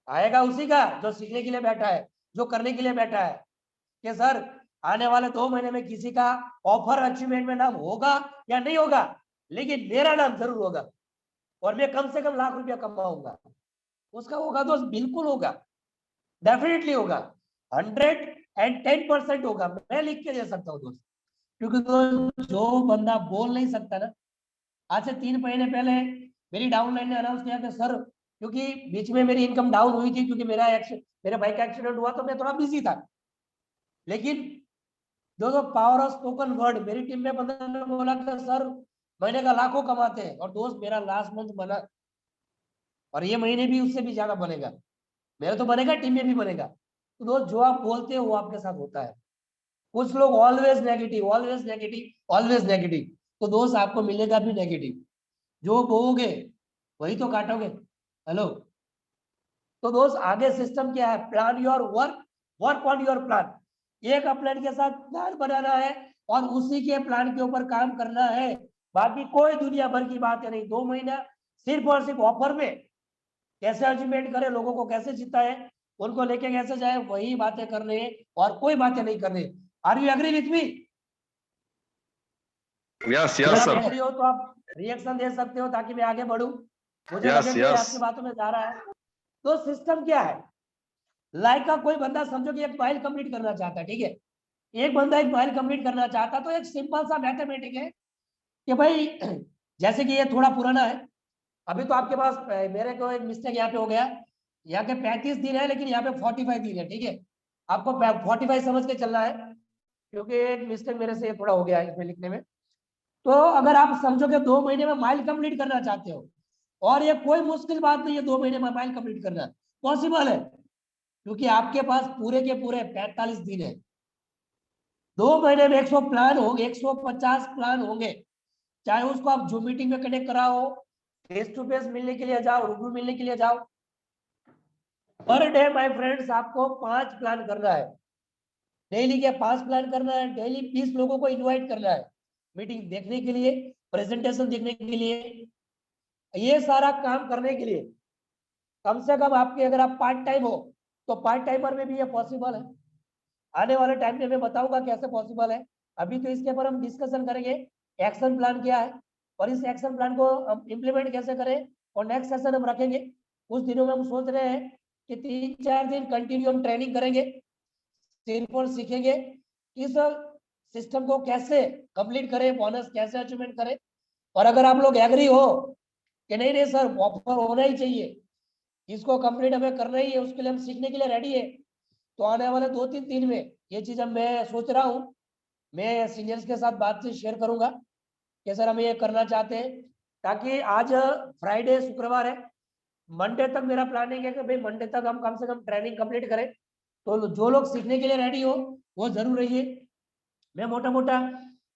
आएगा उसी का जो सीखने के लिए बैठा है, जो करने के लिए बैठा है। कि सर आने वाले 2 महीने में किसी का ऑफर अचीवमेंट में नाम होगा या नहीं होगा, लेकिन मेरा नाम जरूर होगा, और मैं कम से कम लाख रुपया कमाऊंगा। उसका होगा दोस्त, बिल्कुल होगा, डेफिनेटली होगा, 110% होगा। मैं लिख के दे सकता हूँ दोस्त, क्योंकि दोस्त जो बंदा बोल नहीं सकता ना, आज से 3 महीने पहले मेरी डाउनलाइन ने अनाउंस किया कि सर, क्योंकि बीच में मेरी इनकम डाउन हुई थी, क्योंकि मेरे भाई का एक्सीडेंट हुआ, तो मैं थोड़ा बिजी था। लेकिन जो पावर ऑफ स्पोकन वर्ड मेरी टीम में बंदा ने बोला कि सर महीने का लाखों कमाते हैं, और दोस्त मेरा लास्ट मंथ बना, और ये महीने भी उससे भी ज्यादा बनेगा। मेरा तो बनेगा, टीम में भी बनेगा। तो दोस्त जो आप बोलते हो वो आपके साथ होता है। कुछ लोग always negative always negative always negative, तो दोस्त आपको मिलेगा भी नेगेटिव। जो बोओगे वही तो काटोगे। हेलो, तो दोस्त आगे सिस्टम क्या है? Plan your work, work on your plan. एक प्लान के साथ प्लान बनाना है, और उसी के प्लान के ऊपर काम करना है। बाकी कोई दुनिया भर की बात है नहीं। 2 महीना सिर्फ और सिर्फ ऑफर में कैसे अचीवमेंट करे, लोगों को कैसे जिताए, उनको लेके कैसे जाए, वही बातें करने, और कोई बातें नहीं करने। Are you agree with me? Yes अगर यस आप सर। एग्री हो तो आप रिएक्शन दे सकते हो, ताकि मैं आगे बढ़ूं। मुझे Yes, लगे कि yes. आपकी बातों में जा रहा है। तो सिस्टम क्या है? लाइक का कोई बंदा समझो कि एक फाइल कंप्लीट करना चाहता है, ठीक है? एक बंदा एक फाइल कंप्लीट करना चाहता, तो एक सिंपल सा मैथमेटिक है कि भाई जैसे कि ये थोड़ा पुराना है, अभी तो आपके पास, मेरे को एक मिस्टेक यहाँ पे हो गया, यहाँ के 35 दिन है, लेकिन यहाँ पे 45 दिन है, ठीक है? आपको 45 समझ के चलना है, क्योंकि एक मिस्टेक मेरे से थोड़ा हो गया है इसमें लिखने में। तो अगर आप समझो कि 2 महीने में माइल कंप्लीट करना चाहते हो, और ये कोई मुश्किल बात नहीं है 2 महीने में माइल कंप्लीट करना, पॉसिबल है, क्योंकि आपके पास पूरे के पूरे 45 दिन है। 2 महीने में 100 प्लान होंगे, 150 प्लान होंगे, चाहे उसको आप जूम मीटिंग में कनेक्ट कराओ, फेस टू फेस मिलने के लिए जाओ, रूबरू मिलने के लिए जाओ। पर डे माय फ्रेंड्स आपको 5 प्लान करना है, डेली के 5 प्लान करना है, डेली 20 लोगों को इनवाइट करना है मीटिंग देखने के लिए, प्रेजेंटेशन देखने के लिए। ये सारा काम करने के लिए कम से कम आपके, अगर आप पार्ट टाइम हो तो पार्ट टाइमर में भी ये पॉसिबल है। आने वाले टाइम में मैं बताऊंगा कैसे पॉसिबल है। अभी तो इसके ऊपर हम डिस्कशन करेंगे एक्शन प्लान क्या है, और इस एक्शन प्लान को हम इम्प्लीमेंट कैसे करें, और नेक्स्ट सेशन हम रखेंगे। कुछ दिनों में हम सोच रहे हैं कि 3-4 दिन कंटिन्यू हम ट्रेनिंग करेंगे, सिर्फ और सीखेंगे इस सिस्टम को कैसे कंप्लीट करें, बोनस कैसे अचीवमेंट करें। और अगर आप लोग एग्री हो कि नहीं नहीं सर ऑफर होना ही चाहिए, इसको कंप्लीट हमें करना ही है, उसके लिए हम सीखने के लिए रेडी है, तो आने वाले 2-3 दिन में ये चीज मैं सोच रहा हूँ, मैं सीनियर्स के साथ बातचीत शेयर करूंगा कि सर हम ये करना चाहते हैं। ताकि आज फ्राइडे शुक्रवार है, मंडे तक मेरा प्लानिंग है कि भाई मंडे तक हम कम से कम ट्रेनिंग कंप्लीट करें। तो जो लोग सीखने के लिए रेडी हो वो जरूर रहिए। मैं मोटा मोटा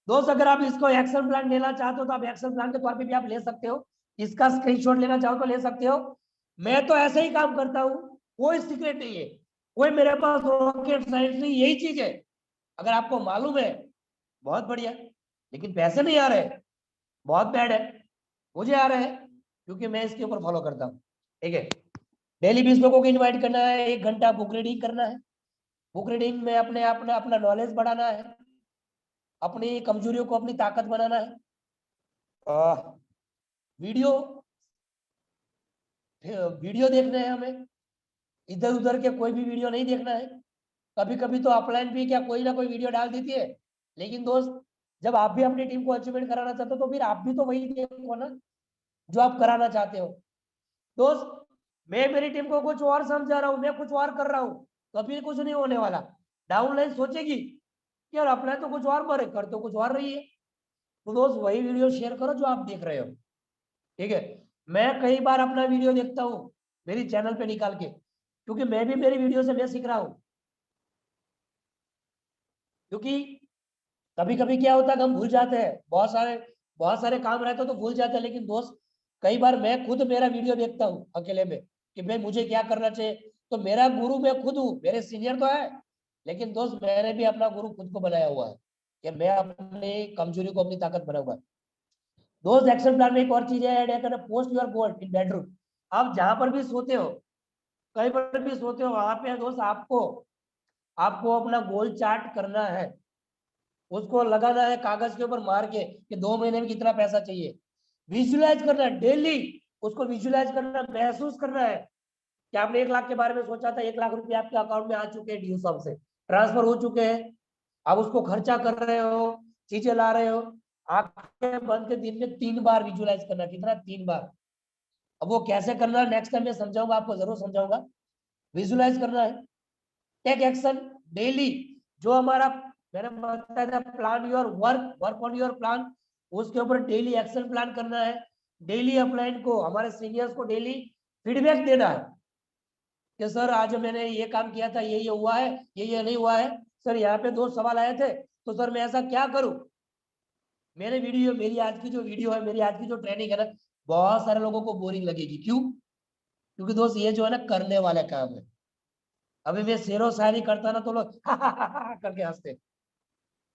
दोस्त, अगर आप इसको एक्शन प्लान लेना चाहते हो तो आप एक्शन प्लान के तौर पे भी आप ले सकते हो, इसका स्क्रीनशॉट लेना चाहो तो ले सकते हो। मैं तो ऐसे ही काम करता हूँ, कोई सीक्रेट नहीं है, कोई मेरे पास रॉकेट साइंस नहीं, यही चीज है। अगर आपको मालूम है बहुत बढ़िया, लेकिन पैसे नहीं आ रहे, बहुत बैड है। मुझे आ रहे हैं क्योंकि मैं इसके ऊपर फॉलो करता हूँ, ठीक है? डेली 20 लोगों को इनवाइट करना है, 1 घंटा बुक रीडिंग करना है, बुक रीडिंग में अपने अपना नॉलेज बढ़ाना है, अपनी कमजोरियों को अपनी ताकत बनाना है। वीडियो वीडियो देखना है हमें, इधर उधर के कोई भी वीडियो नहीं देखना है। कभी कभी तो अपलाइन भी क्या कोई ना कोई वीडियो डाल देती है, लेकिन दोस्त जब आप भी अपनी टीम को अचीवमेंट कराना चाहते हो तो फिर आप भी तो वही देखो ना जो आप कराना चाहते हो। दोस्त मैं मेरी टीम को कुछ और समझा रहा हूँ, मैं कुछ और कर रहा हूँ, तो फिर कुछ नहीं होने वाला। डाउनलाइन सोचेगी कि यार अपना तो कुछ और बने, कर तो कुछ और रही है। तो दोस्त वही वीडियो शेयर करो जो आप देख रहे हो, ठीक है। मैं कई बार अपना वीडियो देखता हूँ मेरी चैनल पे निकाल के, क्योंकि मैं भी मेरी वीडियो से मैं सीख रहा हूँ। क्योंकि कभी कभी क्या होता है हम भूल जाते हैं, बहुत सारे काम रहते तो भूल जाते हैं। लेकिन दोस्त कई बार मैं खुद मेरा वीडियो देखता हूँ अकेले में कि भाई मुझे क्या करना चाहिए। तो मेरा गुरु मैं खुद हूँ, मेरे सीनियर तो है, लेकिन दोस्त मैंने भी अपना गुरु खुद को बनाया हुआ है कि मैं अपनी कमजोरी को अपनी ताकत बना हुआ है। दोस्त एक्शन प्लान में एक और चीज है ऐड करना, post your goal in bedroom. आप जहां पर भी सोते हो, कहीं पर भी सोते हो, वहां पे दोस्त आपको आपको अपना गोल चार्ट करना है, उसको लगाना है कागज के ऊपर मार के कि 2 महीने में कितना पैसा चाहिए। विजुलाइज करना है डेली, उसको विजुलाइज करना, महसूस करना है कि आपने 1 लाख के बारे में सोचा था, 1 लाख रुपए आपके अकाउंट में आ चुके हैं, ड्यू सब से ट्रांसफर हो चुके हैं, आप उसको खर्चा कर रहे हो, चीजें ला रहे हो। आंखें बंद के दिन में 3 बार विजुलाइज करना, कितना 3 बार। अब वो कैसे करना है नेक्स्ट टाइम मैं समझाऊंगा, आपको जरूर समझाऊंगा। विजुलाइज करना है, टेक एक्शन डेली। जो हमारा मैंने बताया था plan your work on your plan, उसके ऊपर डेली एक्शन प्लान करना है। डेली अपलाइन को, हमारे सीनियर्स को डेली फीडबैक देना है कि सर आज मैंने ये काम किया था, ये हुआ है, ये नहीं हुआ है, सर यहाँ पे 2 सवाल आए थे, तो सर मैं ऐसा क्या करूं। मेरी आज की जो वीडियो है, मेरी आज की जो ट्रेनिंग है ना, बहुत सारे लोगों को बोरिंग लगेगी। क्यों? क्योंकि दोस्त ये जो है ना करने वाला काम है। अभी मैं शेरो शायरी करता ना तो लोग करके हंसते,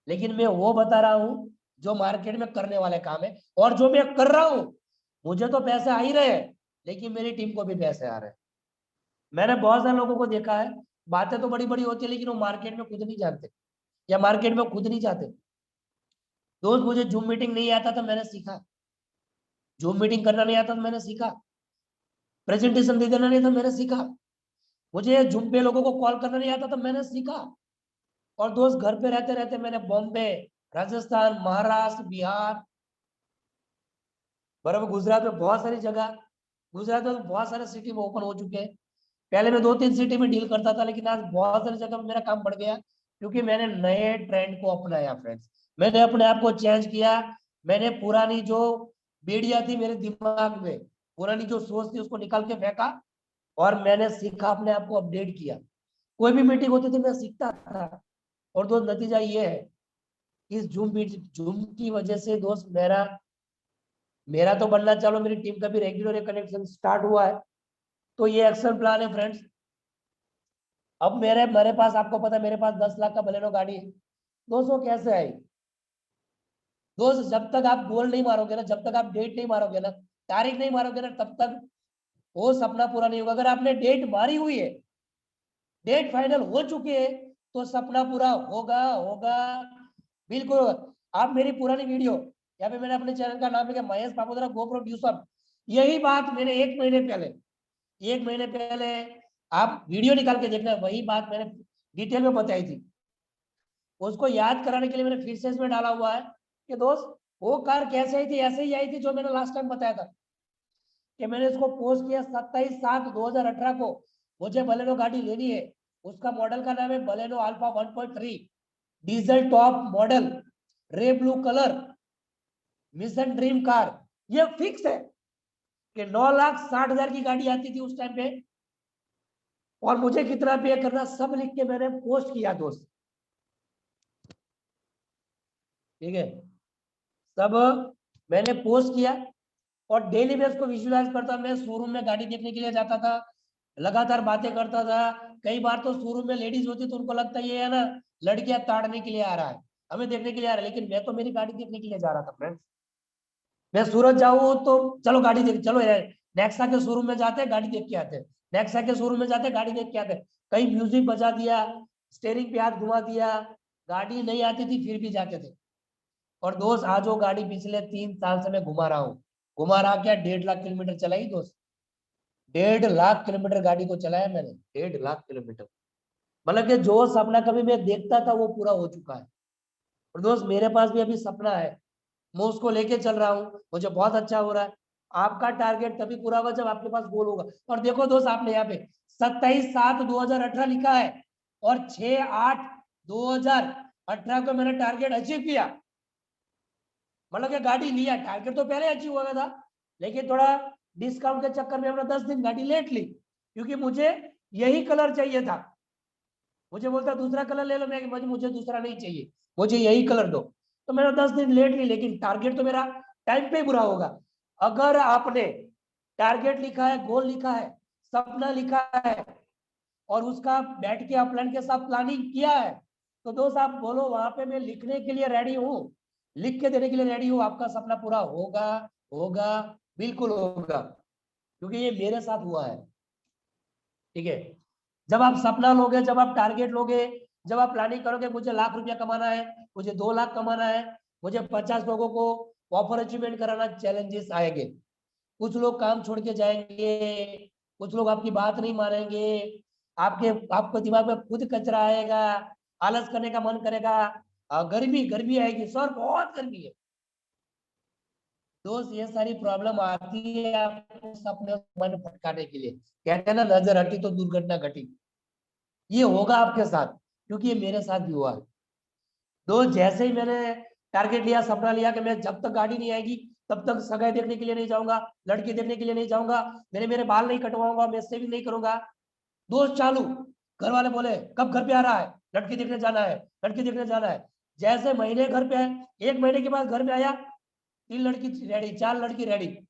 लेकिन मैं वो बता रहा हूँ जो मार्केट में करने वाले काम है। और जो मैं कर रहा हूँ, मुझे तो पैसे आ ही रहे हैं, लेकिन मेरी टीम को भी पैसे आ रहे हैं। मैंने बहुत सारे लोगों को देखा है, बातें तो बड़ी बड़ी होती है लेकिन वो मार्केट में खुद नहीं जानते या मार्केट में खुद नहीं जाते। दोस्त मुझे जूम मीटिंग नहीं आता था, मैंने सीखा। जूम मीटिंग करना नहीं आता तो मैंने सीखा। प्रेजेंटेशन दे देना नहीं था, मैंने सीखा। मुझे जूम पे लोगों को कॉल करना नहीं आता था, मैंने सीखा। और दोस्त घर पे रहते रहते मैंने बॉम्बे, राजस्थान, महाराष्ट्र, बिहार, बराबर गुजरात में बहुत सारी जगह, गुजरात में तो बहुत सारे सिटी में ओपन हो चुके हैं। पहले मैं 2-3 सिटी में डील करता था, लेकिन आज बहुत सारी जगह में मेरा काम बढ़ गया, क्योंकि मैंने नए ट्रेंड को अपनाया फ्रेंड्स। मैंने अपने आप को चेंज किया। मैंने पुरानी जो बेड़िया थी मेरे दिमाग में, पुरानी जो सोच थी उसको निकाल के फेंका, और मैंने सीखा, अपने आप को अपडेट किया। कोई भी मीटिंग होती थी मैं सीखता था। और दोस्त नतीजा ये है, इस जूम की वजह से दोस्त मेरा मेरा तो बनना चालू, मेरी टीम का भी रेगुलर कनेक्शन स्टार्ट हुआ है। तो ये एक्शन प्लान है फ्रेंड्स। अब मेरे मेरे पास, आपको पता है मेरे पास 10 लाख का बलेनो गाड़ी है। दोस्तों कैसे आई? दोस्त जब तक आप गोल नहीं मारोगे ना, जब तक आप डेट नहीं मारोगे ना, तारीख नहीं मारोगे ना, तब तक वो सपना पूरा नहीं होगा। अगर आपने डेट मारी हुई है, डेट फाइनल हो चुकी है, तो सपना पूरा होगा होगा, बिल्कुल होगा। आप मेरी पुरानी वीडियो, यहाँ पे मैंने अपने चैनल का नाम लिखा महेश पापोदरा गो प्रोड्यूसर। यही बात मैंने 1 महीने पहले आप वीडियो निकाल के देखना, वही बात मैंने डिटेल में बताई थी। उसको याद कराने के लिए मैंने फिर से इसमें डाला हुआ है कि दोस्त वो कार कैसे आई थी, ऐसे ही आई थी जो मैंने लास्ट टाइम बताया था। कि मैंने इसको पोस्ट किया 27/7/2018 को। मुझे बलेनो गाड़ी लेनी है, उसका मॉडल का नाम है Baleno Alpha 1.3, diesel top model, ray blue colour, mission dream car. ये फिक्स है कि 9,60,000 की गाड़ी आती थी उस टाइम पे, और मुझे कितना पे करना सब लिख के मैंने पोस्ट किया दोस्त, ठीक है। सब मैंने पोस्ट किया, और डेली मैं उसको विजुअलाइज करता। मैं शोरूम में गाड़ी देखने के लिए जाता था, लगातार बातें करता था। कई बार तो शोरूम में लेडीज होती तो उनको लगता ये है ना लड़कियां ताड़ने के लिए आ रहा है, हमें देखने के लिए आ रहा है, लेकिन मैं तो मेरी गाड़ी देखने के लिए जा रहा था फ्रेंड्स। मैं सूरत जाऊँ तो चलो गाड़ी देख, चलो नेक्सा के शोरूम में जाते गाड़ी देख के आते, नेक्सा के शोरूम में जाते गाड़ी देख के आते। कहीं म्यूजिक बजा दिया, स्टेयरिंग पे हाथ घुमा दिया, गाड़ी नहीं आती थी फिर भी जाते थे। और दोस्त आज वो गाड़ी पिछले 3 साल से मैं घुमा रहा हूँ। घुमा रहा क्या, 1.5 लाख किलोमीटर चलाई दोस्त। 1.5 लाख किलोमीटर गाड़ी को चलाया मैंने, 1.5 लाख किलोमीटर। मतलब कि जो सपना कभी मैं देखता था वो पूरा हो चुका है। और दोस्त मेरे पास भी अभी सपना है, मैं उसको लेके चल रहा हूँ, मुझे बहुत अच्छा हो रहा है। आपका टारगेट तभी पूरा होगा जब आपके पास गोल होगा। और देखो दोस्त, आपने यहाँ पे 27/7/2018 लिखा है और 6/8/2018 को मैंने टारगेट अचीव किया। मतलब कि गाड़ी लिया, टारगेट तो पहले अचीव हुआ था, लेकिन थोड़ा डिस्काउंट के चक्कर में हमने 10 दिन गाड़ी लेट ली, क्योंकि मुझे यही कलर चाहिए था। मुझे बोलता दूसरा कलर ले लो, मैं मुझे दूसरा नहीं चाहिए, मुझे यही कलर दो। तो मैंने 10 दिन लेट ली, लेकिन टारगेट तो मेरा टाइम पे पूरा होगा। अगर आपने टारगेट लिखा है, गोल लिखा है, सपना लिखा है और उसका बैठ के अपलाइन के साथ प्लानिंग किया है, तो दोस्त आप बोलो वहां पे मैं लिखने के लिए रेडी हूँ, लिख के देने के लिए रेडी हूँ। आपका सपना पूरा होगा, होगा, बिल्कुल होगा, क्योंकि ये मेरे साथ हुआ है। ठीक है, जब आप सपना लोगे, जब आप टारगेट लोगे, जब आप प्लानिंग करोगे मुझे ₹1,00,000 कमाना है, मुझे 2 लाख कमाना है, मुझे 50 लोगों को ऑफर अचीवमेंट कराना, चैलेंजेस आएंगे। कुछ लोग काम छोड़ के जाएंगे, कुछ लोग आपकी बात नहीं मानेंगे, आपको दिमाग में खुद कचरा आएगा, आलस करने का मन करेगा, गर्मी गर्मी आएगी, सर बहुत गर्मी है। दोस्त ये सारी प्रॉब्लम आती है आपको सपने मन भटकाने के लिए। कहते हैं ना, नजर हटी तो दुर्घटना घटी। ये होगा आपके साथ, क्योंकि ये मेरे साथ भी हुआ। तो जैसे ही मैंने टारगेट लिया, सपना लिया कि मैं जब तक गाड़ी नहीं आएगी तब तक सगाई देखने के लिए नहीं जाऊंगा, लड़की देखने के लिए नहीं जाऊंगा, मैंने मेरे बाल नहीं कटवाऊंगा, मैं सेविंग नहीं करूंगा। दोस्त चालू, घर वाले बोले कब घर पे आ रहा है, लड़की देखने जाना है, लड़की देखने जाना है। जैसे महीने घर पे आए, 1 महीने के बाद घर में आया, 3 लड़की रेडी, 4 लड़की रेडी।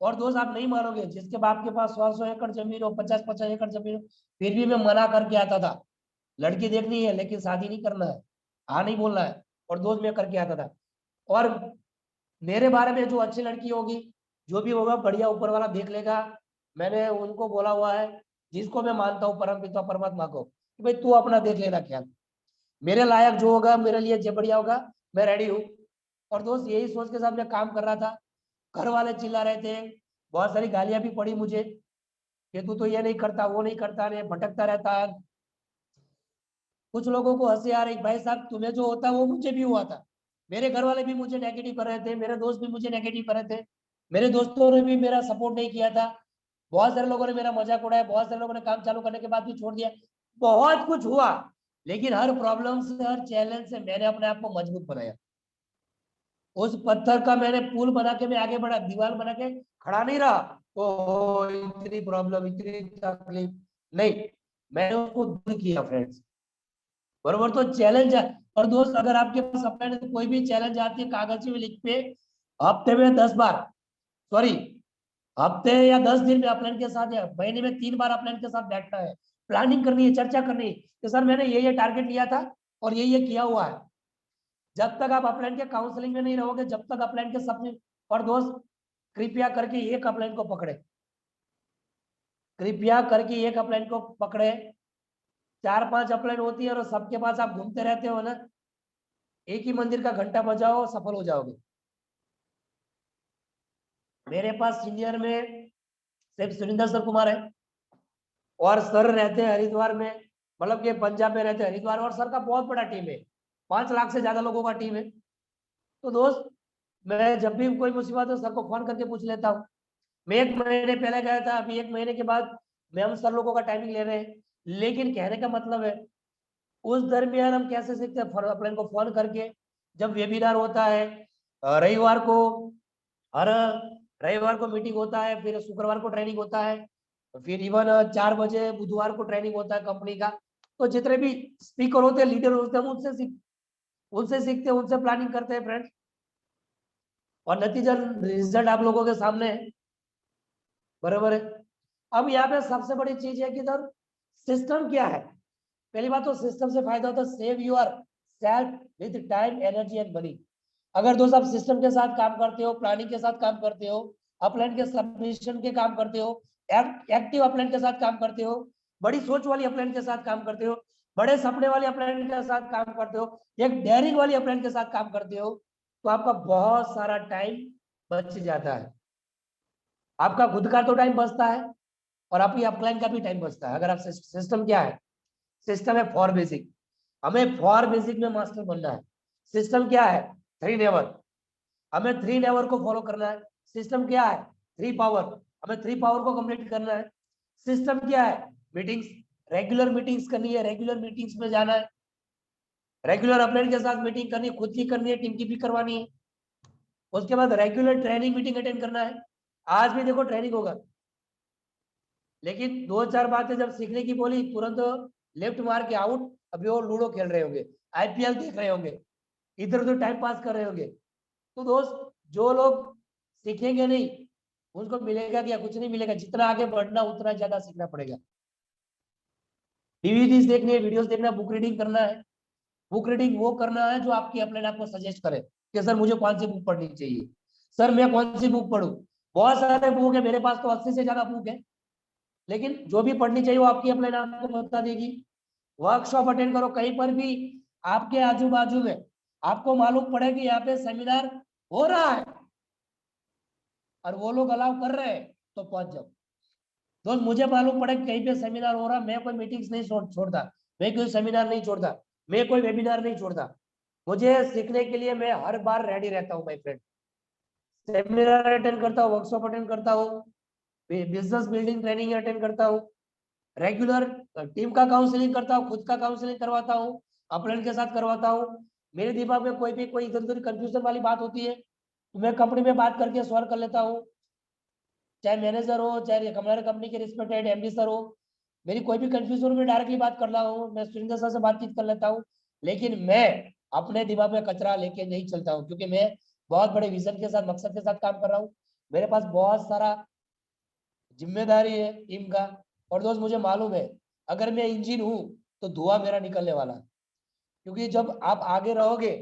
और दोस्त आप नहीं मानोगे, जिसके बाप के पास 100-100 एकड़ जमीन हो, 50-50 एकड़ जमीन हो, फिर भी मैं मना करके आता था। लड़की देखनी है लेकिन शादी नहीं करना है, हाँ नहीं बोलना है। और दोस्त मैं करके आता था। और मेरे बारे में जो अच्छी लड़की होगी, जो भी होगा बढ़िया ऊपर वाला देख लेगा। मैंने उनको बोला हुआ है, जिसको मैं मानता हूँ परम पिता परमात्मा को, कि भाई तू अपना देख लेना ख्याल, मेरे लायक जो होगा, मेरे लिए जो बढ़िया होगा, मैं रेडी हूँ। और दोस्त यही सोच के साथ मैं काम कर रहा था। घर वाले चिल्ला रहे थे, बहुत सारी गालियां भी पड़ी मुझे कि तू तो ये नहीं करता, वो नहीं करता, नहीं भटकता रहता है। कुछ लोगों को हंसी आ रही, भाई साहब तुम्हें जो होता है वो मुझे भी हुआ था। मेरे घर वाले भी मुझे नेगेटिव कर रहे थे, मेरे दोस्त भी मुझे नेगेटिव कर रहे थे, मेरे दोस्तों ने भी मेरा सपोर्ट नहीं किया था। बहुत सारे लोगों ने मेरा मजाक उड़ाया, बहुत सारे लोगों ने काम चालू करने के बाद भी छोड़ दिया। बहुत कुछ हुआ, लेकिन हर प्रॉब्लम से, हर चैलेंज से मैंने अपने आप को मजबूत बनाया। उस पत्थर का मैंने पुल बना के मैं आगे बढ़ा, दीवार बना के खड़ा नहीं रहा। ओ इतनी प्रॉब्लम, इतनी तकलीफ, नहीं, मैंने उसको दूर किया फ्रेंड्स। बरोबर, तो चैलेंज है। और दोस्त अगर आपके पास अपने तो कोई भी चैलेंज आती है, कागज में लिख पे हफ्ते में 10 बार, सॉरी हफ्ते या 10 दिन में अपलाइन के साथ, या महीने में 3 बार अपलाइन के साथ बैठना है, प्लानिंग करनी है, चर्चा करनी है कि सर मैंने ये टारगेट लिया था और ये किया हुआ है। जब तक आप अपलाइन के काउंसलिंग में नहीं रहोगे, जब तक अपलाइन के सपने। और दोस्त कृपया करके एक अपलाइन को पकड़े, कृपया करके एक अपलाइन को पकड़े। 4-5 अपलाइन होती है और सबके पास आप घूमते रहते हो ना, एक ही मंदिर का घंटा बजाओ, सफल हो जाओगे। मेरे पास सीनियर में सिर्फ सुरेंद्र सर कुमार है, और सर रहते हैं हरिद्वार में, मतलब कि पंजाब में रहते हैं हरिद्वार, और सर का बहुत बड़ा टीम है, 5 लाख से ज्यादा लोगों का टीम है। तो दोस्त मैं जब भी कोई मुसीबत हो सर को फोन करके पूछ लेता हूँ। मैं 1 महीने पहले गया था, अभी 1 महीने के बाद मैं हम सर लोगों का टाइमिंग ले रहे हैं। लेकिन कहने का मतलब है, उस दरमियान हम कैसे सीखते हैं, अपने को फोन करके, जब वेबिनार होता है रविवार को, हर रविवार को मीटिंग होता है, फिर शुक्रवार को ट्रेनिंग होता है, फिर इवन 4 बजे बुधवार को ट्रेनिंग होता है कंपनी का। तो जितने भी स्पीकर होते हैं, लीडर होते हैं, हम उनसे सीखते हैं, उनसे प्लानिंग करते हैं फ्रेंड्स। और नतीजा, रिजल्ट आप लोगों के सामने है। बराबर है। अब यहाँ पे सबसे बड़ी चीज है कि सर सिस्टम क्या है। पहली बात तो सिस्टम से फायदा होता है, save yourself with time energy and money. अगर दोस्त आप सिस्टम के साथ काम करते हो, प्लानिंग के साथ काम करते हो, अपलाइन के सबमिशन के काम करते हो, एक्टिव अपलाइन के साथ काम करते हो, बड़ी सोच वाली अपलाइन के साथ काम करते हो, बड़े सपने वाली अपलाइन के साथ काम करते हो, एक डेयरिंग वाली अपलाइन के साथ काम करते हो, तो आपका बहुत सारा टाइम बच जाता है। आपका खुद का तो टाइम बचता है और आपकी अपलाइन का भी टाइम बचता है। अगर आप सिस्टम क्या है, सिस्टम है फॉर बेसिक, हमें फॉर बेसिक में मास्टर बनना है। सिस्टम क्या है? 3 नेवर। हमें 3 नेवर को फॉलो करना है। सिस्टम क्या है? 3 पावर। हमें 3 पावर को कंप्लीट करना है। सिस्टम क्या है? मीटिंग्स। रेगुलर मीटिंग्स करनी है, रेगुलर मीटिंग्स में जाना है, रेगुलर अपने के साथ मीटिंग करनी है, खुद की करनी है, टीम की भी करवानी है। उसके बाद रेगुलर ट्रेनिंग मीटिंग अटेंड करना है। आज भी देखो ट्रेनिंग होगा, लेकिन 2-4 बातें जब सीखने की बोली तुरंत लेफ्ट मार के आउट। अभी वो लूडो खेल रहे होंगे, आईपीएल देख रहे होंगे, इधर उधर टाइम पास कर रहे होंगे। तो दोस्त, जो लोग सीखेंगे नहीं उनको मिलेगा क्या? कुछ नहीं मिलेगा। जितना आगे बढ़ना उतना ज्यादा सीखना पड़ेगा। डीवीडीज देखनी है, वीडियोस देखना, बुक रीडिंग करना है। बुक रीडिंग वो करना है जो आपकी अपने आप को सजेस्ट करे कि सर मुझे कौन सी बुक पढ़नी चाहिए, सर मैं कौन सी बुक पढ़ूं। बहुत सारे बुक है मेरे पास, तो 80 से ज्यादा बुक है, लेकिन जो भी पढ़नी चाहिए वो आपकी अपने नाम को बता देगी। वर्कशॉप अटेंड करो कहीं पर भी, आपके आजू बाजू में आपको मालूम पड़े कि यहाँ पे सेमिनार हो रहा है और वो लोग अलाउ कर रहे हैं, तो पहुंच जाओ। दोस्त, मुझे मालूम पड़े कि कहीं पे सेमिनार हो रहा, मैं कोई मीटिंग्स नहीं छोड़ता, मैं कोई सेमिनार नहीं छोड़ता, मैं कोई वेबिनार नहीं छोड़ता। मुझे सीखने के लिए मैं हर बार रेडी रहता हूँ माय फ्रेंड। सेमिनार अटेंड करता हूँ, वर्कशॉप अटेंड करता हूँ, बिजनेस बिल्डिंग ट्रेनिंग अटेंड करता हूँ, रेगुलर टीम का काउंसलिंग करता हूँ, खुद का काउंसलिंग करवाता हूँ, अपने के साथ करवाता हूँ। मेरे दिमाग में कोई भी कोई इधर उधर कंफ्यूजन वाली बात होती है तो मैं कंपनी में बात करके सॉल्व कर लेता हूँ। चाहे मैनेजर हो, चाहे हमारे कंपनी के रिस्पेक्टेड एमडी सर हो, मेरी कोई भी कंफ्यूजन में डायरेक्टली बात कर रहा हूँ, मैं सुरेंद्र सर से बातचीत कर लेता हूँ। लेकिन मैं अपने दिमाग में कचरा लेके नहीं चलता हूँ, क्योंकि मैं बहुत बड़े विजन के साथ, मकसद के साथ काम कर रहा हूँ। मेरे पास बहुत सारा जिम्मेदारी है टीम का। और दोस्त, मुझे मालूम है अगर मैं इंजन हूँ तो धुआं मेरा निकलने वाला है, क्योंकि जब आप आगे रहोगे,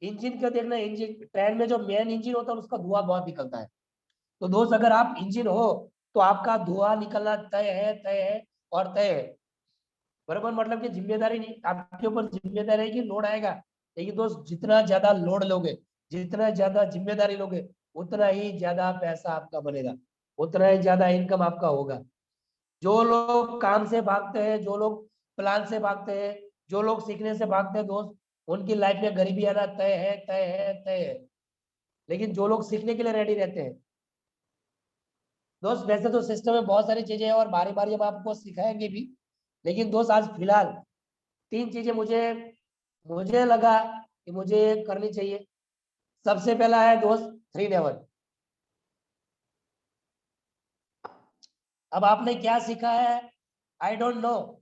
इंजन का देखना, इंजन ट्रेन में जो मेन इंजन होता है उसका धुआं बहुत निकलता है। तो दोस्त, अगर आप इंजन हो तो आपका धुआं निकलना तय है, तय है और तय है। बराबर, मतलब कि जिम्मेदारी नहीं, आपके ऊपर जिम्मेदारी है कि लोड आएगा। लेकिन दोस्त, जितना ज्यादा लोड लोगे, जितना ज्यादा जिम्मेदारी लोगे, उतना ही ज्यादा पैसा आपका बनेगा, उतना ही ज्यादा इनकम आपका होगा। जो लोग काम से भागते हैं, जो लोग प्लान से भागते हैं, जो लोग सीखने से भागते हैं दोस्त, उनकी लाइफ में गरीबी आना तय है, तय है, तय है। लेकिन जो लोग सीखने के लिए रेडी रहते हैं दोस्त, वैसे तो सिस्टम में बहुत सारी चीजें हैं और बारी बारी हम आपको सिखाएंगे भी, लेकिन दोस्त आज फिलहाल 3 चीजें मुझे मुझे लगा कि मुझे करनी चाहिए। सबसे पहला है दोस्त 3 नेवर। अब आपने क्या सीखा है आई डोंट नो,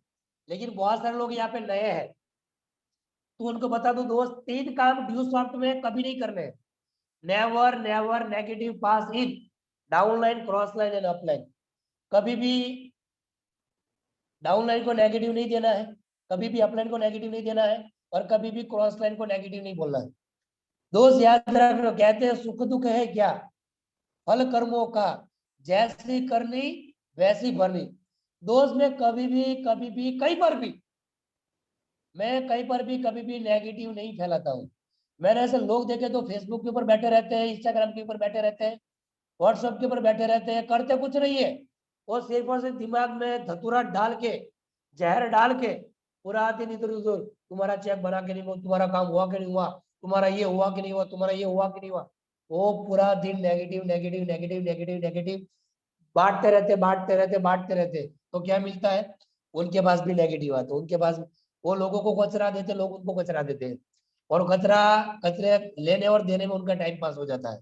लेकिन बहुत सारे लोग यहाँ पे नए हैं, तो उनको बता दो दोस्त, 3 काम ड्यू सॉफ्ट में कभी नहीं करने। Never never negative pass in, downline, cross line and upline. कभी भी डाउनलाइन को नेगेटिव नहीं देना है, कभी भी अपलाइन को नेगेटिव नहीं देना है, और कभी भी क्रॉस लाइन को नेगेटिव नहीं बोलना है। दोस्त याद रखना, कहते हैं सुख दुख है क्या, फल कर्मों का, जैसी करनी वैसी भरनी। दोस्त, मैं कभी भी कहीं पर भी, मैं कहीं पर भी कभी भी नेगेटिव नहीं फैलाता हूँ। मैंने ऐसे लोग देखे तो फेसबुक के ऊपर बैठे रहते हैं, इंस्टाग्राम के ऊपर बैठे रहते हैं, व्हाट्सएप के ऊपर बैठे रहते हैं, करते कुछ नहीं है। वो सिर्फ और सिर्फ दिमाग में धतूरा डाल के, जहर डाल के पूरा दिन इधर उधर, तुम्हारा चेक बना के नहीं हुआ, तुम्हारा काम हुआ कि नहीं हुआ, तुम्हारा ये हुआ कि नहीं हुआ, तुम्हारा ये हुआ कि नहीं हुआ। वो पूरा दिन negative negative negative negative negative बांटते रहते, बांटते रहते, बांटते रहते। तो क्या मिलता है? उनके पास भी नेगेटिव आता है, उनके पास वो लोगों को कचरा देते, लोग उनको कचरा देते हैं, और कचरा कचरे लेने और देने में उनका टाइम पास हो जाता है।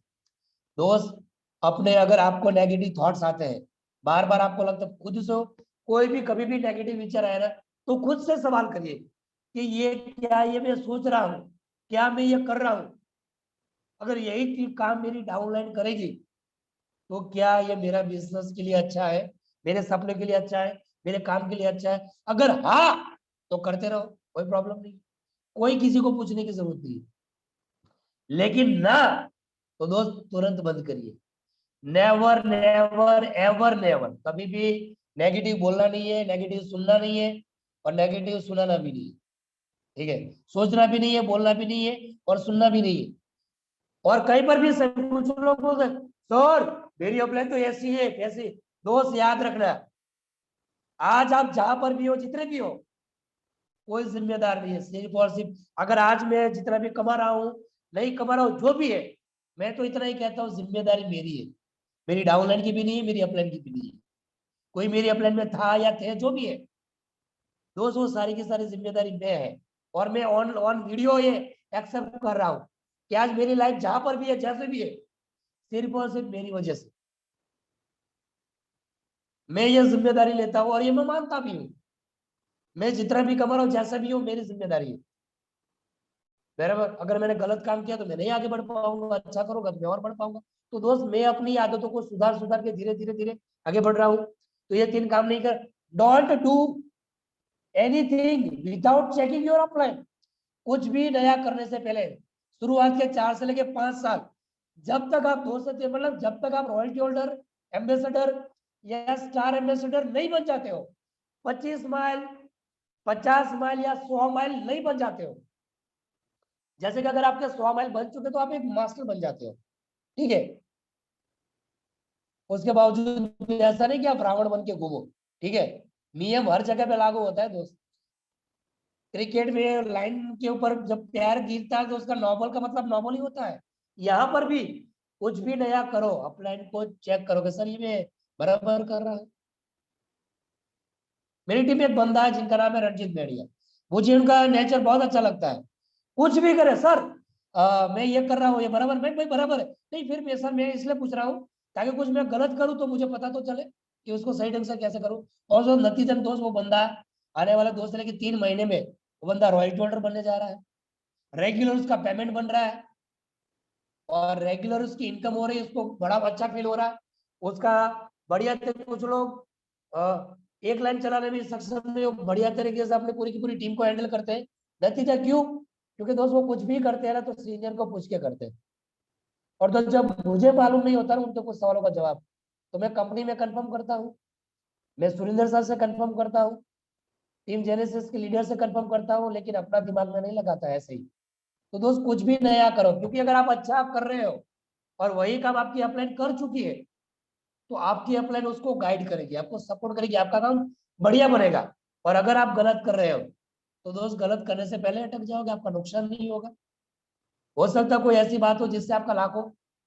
दोस्त, अपने अगर आपको नेगेटिव थॉट्स आते हैं, बार बार आपको लगता है, खुद से कोई भी कभी भी नेगेटिव विचार आया ना, तो खुद से सवाल करिए कि ये क्या, ये मैं सोच रहा हूँ, क्या मैं ये कर रहा हूँ? अगर यही चीज काम मेरी डाउनलाइन करेगी तो क्या ये मेरा बिजनेस के लिए अच्छा है, मेरे सपने के लिए अच्छा है, मेरे काम के लिए अच्छा है? अगर हाँ, तो करते रहो, कोई प्रॉब्लम नहीं, कोई किसी को पूछने की जरूरत नहीं। लेकिन ना, तो दोस्त तुरंत बंद करिए। नेवर नेवर एवर नेवर, कभी भी नेगेटिव बोलना नहीं है, नेगेटिव सुनना नहीं है, और नेगेटिव सुनाना भी नहीं है। ठीक है, सोचना भी नहीं है, बोलना भी नहीं है, और सुनना भी नहीं है। और कहीं पर भी कुछ लोग बोलते हैं, सर मेरी अपलाइन तो ऐसी है कैसी। दोस्त याद रखना, आज आप जहां पर भी हो, जितने भी हो, कोई जिम्मेदार नहीं है, सिर्फ और सिर्फ अगर आज मैं जितना भी कमा रहा हूँ, नहीं कमा रहा हूँ, जो भी है, मैं तो इतना ही कहता हूँ, जिम्मेदारी मेरी है। मेरी डाउनलाइन की भी नहीं है, मेरी अपलाइन की भी नहीं है। कोई मेरी अपलाइन में था या थे, जो भी है दोस्त, वो सारी की सारी जिम्मेदारी मैं है। और मैं ऑन ऑन वीडियो ये एक्सेप्ट कर रहा हूँ कि आज मेरी लाइफ जहां पर भी है, जैसे भी है, सिर्फ और सिर्फ मेरी वजह से। मैं ये जिम्मेदारी लेता हूँ और ये मैं मानता भी हूँ। मैं जितना भी कमा रहा हूँ, जैसा भी हूँ, मेरी जिम्मेदारी है। बराबर, अगर मैंने गलत काम किया तो मैं नहीं आगे बढ़ पाऊंगा, अच्छा करूंगा तो मैं और बढ़ पाऊंगा। तो दोस्त, मैं अपनी आदतों को सुधार सुधार के धीरे धीरे धीरे आगे बढ़ रहा हूँ। तो ये 3 काम नहीं कर, don't do anything without checking your upline. कुछ भी नया करने से पहले शुरुआत के 4 से लेके 5 साल, जब तक आप दोस्त से मतलब जब तक आप रॉयल्टी होल्डर, एम्बेसडर या स्टार एम्बेसडर नहीं बन जाते हो, 25 माइल, 50 माइल या 100 माइल नहीं बन जाते हो। जैसे कि अगर आपके 100 माइल बन चुके तो आप एक मास्टर बन जाते हो, ठीक है। उसके बावजूद भी ऐसा नहीं कि आप रावण बन के घूमो, ठीक है। नियम हर जगह पे लागू होता है दोस्त। क्रिकेट में लाइन के ऊपर जब पैर गिरता है तो उसका नॉर्मल का मतलब नॉर्मल ही होता है। यहाँ पर भी कुछ भी नया करो, अपलाइन को चेक करोगे, सर ये मैं बराबर कर रहा है। मेरी टीम में एक बंदा है जिनका नाम है रणजीत मेड़िया। मुझे उनका नेचर बहुत अच्छा लगता है। कुछ भी करे सर, मैं ये कर रहा हूँ, ये बराबर, मैं भाई बराबर है। नहीं फिर मैं सर, मैं इसलिए पूछ रहा हूँ ताकि कुछ मैं गलत करूँ तो मुझे पता तो चले कि उसको सही ढंग से कैसे करूँ। और जो नतीजन दोस्त, वो बंदा आने वाले 2 से लेकर 3 महीने में वो बंदा रॉयल्टी होल्डर बनने जा रहा है। रेगुलर उसका पेमेंट बन रहा है और रेगुलर उसकी इनकम हो रही है, उसको बड़ा अच्छा फील हो रहा है उसका। बढ़िया तरीके, कुछ लोग एक लाइन चलाने में सक्षम नहीं हो, बढ़िया तरीके से अपनी पूरी की पूरी टीम को हैंडल करते हैं। नतीजा क्यों? क्योंकि दोस्त वो कुछ भी करते हैं ना तो सीनियर को पूछ के करते हैं। और तो जब मुझे मालूम नहीं होता ना उनके कुछ सवालों का जवाब, तो मैं कंपनी में कंफर्म करता हूँ, मैं सुरेंद्र सर से कंफर्म करता हूँ, टीम जेनेसिस के लीडर से कंफर्म करता हूँ, लेकिन अपना दिमाग में नहीं लगाता ऐसे ही। तो दोस्त, कुछ भी नया करो, क्योंकि अगर आप अच्छा कर रहे हो और वही काम आपकी अपलाइन कर चुकी है, तो आपकी अपलाइन उसको गाइड करेगी, आपको सपोर्ट करेगी, आपका काम बढ़िया बनेगा। और अगर आप गलत कर रहे हो तो दोस्त, गलत करने से पहले अटक जाओगे, आपका नुकसान नहीं होगा। हो सकता है कोई ऐसी बात हो जिससे आपका लाखों।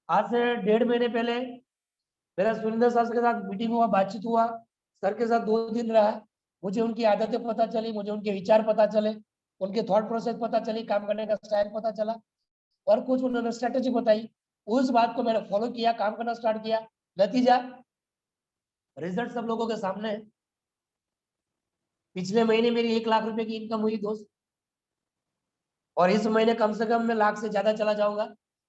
आज से 1.5 महीने पहले मेरा सुरेंद्र सर के साथ मीटिंग हुआ, बातचीत हुआ, सर के साथ 2 दिन रहा। मुझे उनकी आदतें पता चली, मुझे उनके विचार पता चले, उनके थॉट प्रोसेस पता चली, काम करने का स्टाइल पता चला, और कुछ उन्होंने स्ट्रेटेजी बताई। उस बात को मैंने फॉलो किया, काम करना स्टार्ट किया। नतीजा, रिजल्ट सब लोगों के सामने है। पिछले महीने मेरी 1 लाख रुपए की इनकम हुई दोस्त, और इस महीने कम से कम मैं लाख से ज्यादा चला जाऊंगा।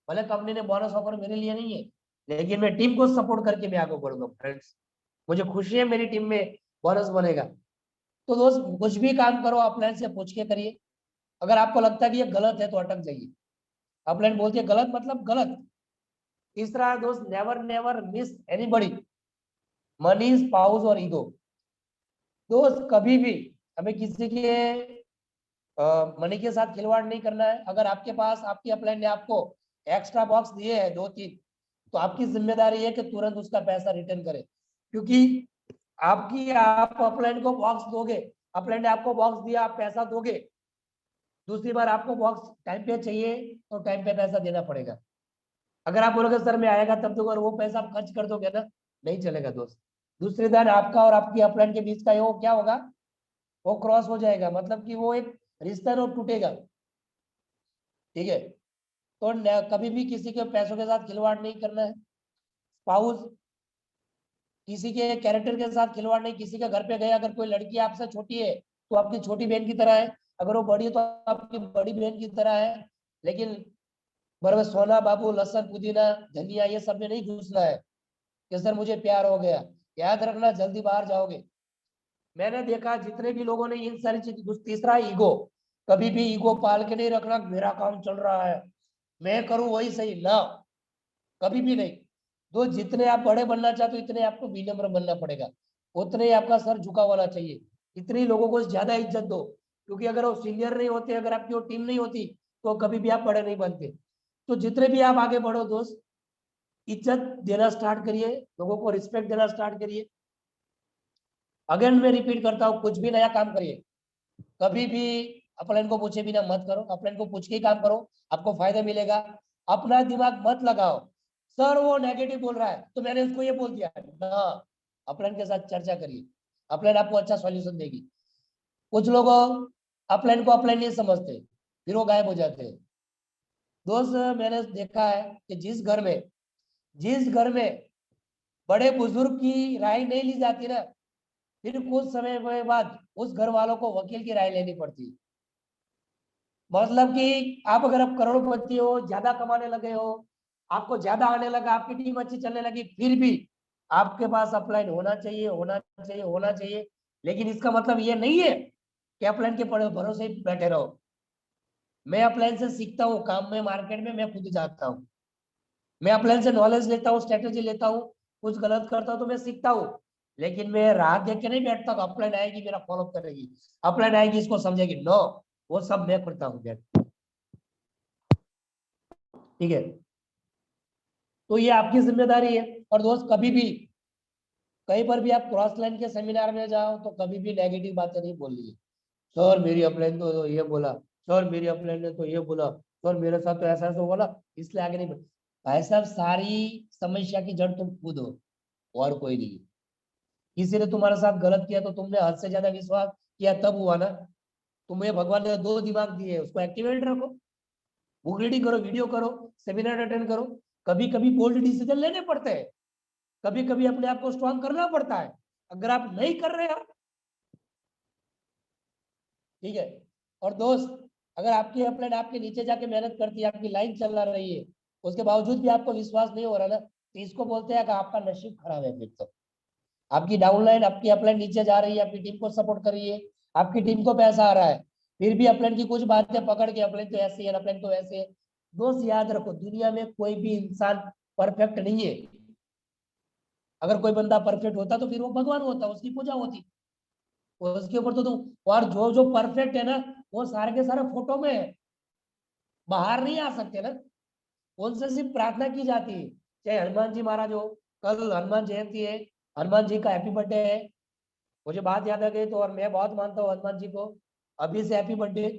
भले कंपनी ने बोनस ऑफर मेरे लिए नहीं है, लेकिन मैं टीम को सपोर्ट करके मैं आगे बढ़ूंगा फ्रेंड्स। मुझे खुशी है मेरी टीम में बोनस बनेगा। तो दोस्त, कुछ भी काम करो अपलाइन से पूछ के करिए। अगर आपको लगता है कि ये गलत है तो अटक जाइए। अपलाइन बोलती है गलत मतलब गलत। तीसरा है दोस्त, never never miss anybody, money, spouse और ईगो। दोस्त, कभी भी हमें किसी के मनी के साथ खिलवाड़ नहीं करना है। अगर आपके पास आपकी अपलाइन ने आपको एक्स्ट्रा बॉक्स दिए हैं 2-3, तो आपकी जिम्मेदारी है कि तुरंत उसका पैसा रिटर्न करें। क्योंकि आप अपलाइन को बॉक्स दोगे, अपलाइन ने आपको बॉक्स दिया, आप पैसा दोगे, दूसरी बार आपको बॉक्स टाइम पे चाहिए तो टाइम पे पैसा देना पड़ेगा। अगर आप बोलोगे सर मैं आएगा तब तो, और वो पैसा आप खर्च कर दोगे ना, नहीं चलेगा दोस्त। दूसरी दिन आपका और आपकी अपलाइन के बीच का वो क्या होगा, वो क्रॉस हो जाएगा, मतलब कि वो एक रिश्ता वो टूटेगा, ठीक है। तो कभी भी किसी के पैसों के साथ खिलवाड़ नहीं करना है। स्पाउस, किसी के कैरेक्टर के साथ खिलवाड़ नहीं। किसी के घर पे गए, अगर कोई लड़की आपसे छोटी है तो आपकी छोटी बहन की तरह है, अगर वो बड़ी है तो आपकी बड़ी बहन की तरह है। लेकिन बराबर सोना बाबू, लहसन, पुदीना, धनिया, ये सब में नहीं घुसना है कि सर मुझे प्यार हो गया। याद रखना, जल्दी बाहर जाओगे। मैंने देखा जितने भी लोगों ने इन सारी चीज, तीसरा ईगो, कभी भी ईगो पाल के नहीं रखना, मेरा काम चल रहा है, मैं करूं वही सही ना, कभी भी नहीं। तो जितने आप बड़े बनना चाहते हो, इतने आपको विनम्र बनना पड़ेगा, उतने ही आपका सर झुका होना चाहिए, इतनी लोगों को ज्यादा इज्जत दो। क्योंकि अगर वो सीनियर नहीं होते, अगर आपकी वो टीम नहीं होती, तो कभी भी आप बड़े नहीं बनते। तो जितने भी आप आगे बढ़ो दोस्त, इज्जत देना स्टार्ट करिए, लोगों को रिस्पेक्ट देना स्टार्ट करिए। अगेन मैं रिपीट करता हूँ, कुछ भी नया काम करिए, कभी भी अपलाइन को पूछे बिना मत करो, अपलाइन को पूछ के ही काम करो, आपको फायदा मिलेगा। अपना दिमाग मत लगाओ, सर वो नेगेटिव बोल रहा है तो मैंने उसको ये बोल दिया ना। अपलाइन के साथ चर्चा करिए, अपलाइन आपको अच्छा सॉल्यूशन देगी। कुछ लोग अपलाइन को अपलाइन नहीं समझते, फिर वो गायब हो जाते हैं। दोस्त मैंने देखा है कि जिस घर में बड़े बुजुर्ग की राय नहीं ली जाती ना, फिर कुछ समय के बाद उस घर वालों को वकील की राय लेनी पड़ती है। मतलब कि आप अगर आप करोड़पति हो, ज्यादा कमाने लगे हो, आपको ज्यादा आने लगा, आपकी टीम अच्छी चलने लगी, फिर भी आपके पास अपलाइन होना चाहिए, होना चाहिए, होना चाहिए। लेकिन इसका मतलब ये नहीं है कि अपलाइन के भरोसे ही बैठे रहो। मैं अपलाइन से सीखता हूँ काम में, मार्केट में मैं खुद जाता हूँ, मैं अपलाइन से नॉलेज लेता हूँ, स्ट्रेटेजी लेता हूँ, कुछ गलत करता हूँ तो मैं सीखता हूँ। लेकिन मैं राह देख के नहीं बैठता हूँ अपलाइन आएगी मेरा फॉलो करेगी, अपलाइन आएगी इसको समझेगी, नो, वो सब मैं करता हूँ। ठीक है, तो ये आपकी जिम्मेदारी है। और दोस्त कभी भी कहीं पर भी आप क्रॉस लाइन के सेमिनार में जाओ तो कभी भी नेगेटिव बातें नहीं बोलनी है। सर मेरी अपलाइन तो ये बोला, सर मेरी अपलाइन ने तो ये बोला, सर मेरे साथ तो ऐसा ऐसा बोला, इसलिए आगे नहीं बढ़। भाई साहब सारी समस्या की जड़ तुम खुद हो और कोई नहीं। किसी ने तुम्हारे साथ गलत किया तो तुमने हद से ज्यादा विश्वास किया तब हुआ ना। तुम्हें भगवान ने दो दिमाग दिए, उसको एक्टिवेट रखो, बुक रीडिंग करो, वीडियो करो, सेमिनार अटेंड करो। कभी कभी बोल्ड डिसीजन लेने पड़ते हैं, कभी कभी अपने आप को स्ट्रांग करना पड़ता है। अगर आप नहीं कर रहे हो, ठीक है। और दोस्त अगर आपकी अपलाइन आपके नीचे जाके मेहनत करती है, आपकी लाइन चल रही है, उसके बावजूद भी आपको विश्वास नहीं हो रहा ना, तो इसको बोलते हैं कि आपका नसीब खराब है। फिर तो आपकी डाउनलाइन, आपकी अपलाइन नीचे जा रही है, आपकी टीम को सपोर्ट कर रही है, आपकी टीम को पैसा आ रहा है, फिर भी अपलाइन की कुछ बातें पकड़ के अपलाइन तो ऐसे है, अपलाइन तो ऐसे है। दोस्त याद रखो, दुनिया में कोई भी इंसान परफेक्ट नहीं है। अगर कोई बंदा परफेक्ट होता तो फिर वो भगवान होता, उसकी पूजा होती, उसके ऊपर तो तुम। और जो जो परफेक्ट है ना, वो सारे के सारे फोटो में है, बाहर नहीं आ सकते ना, उनसे सिर्फ प्रार्थना की जाती है। चाहे हनुमान जी महाराज हो, कल हनुमान जयंती है, हनुमान जी का हैप्पी बर्थडे है, मुझे बात याद आ गई तो, और मैं बहुत मानता हूँ हनुमान जी को, अभी से हैप्पी बर्थडे।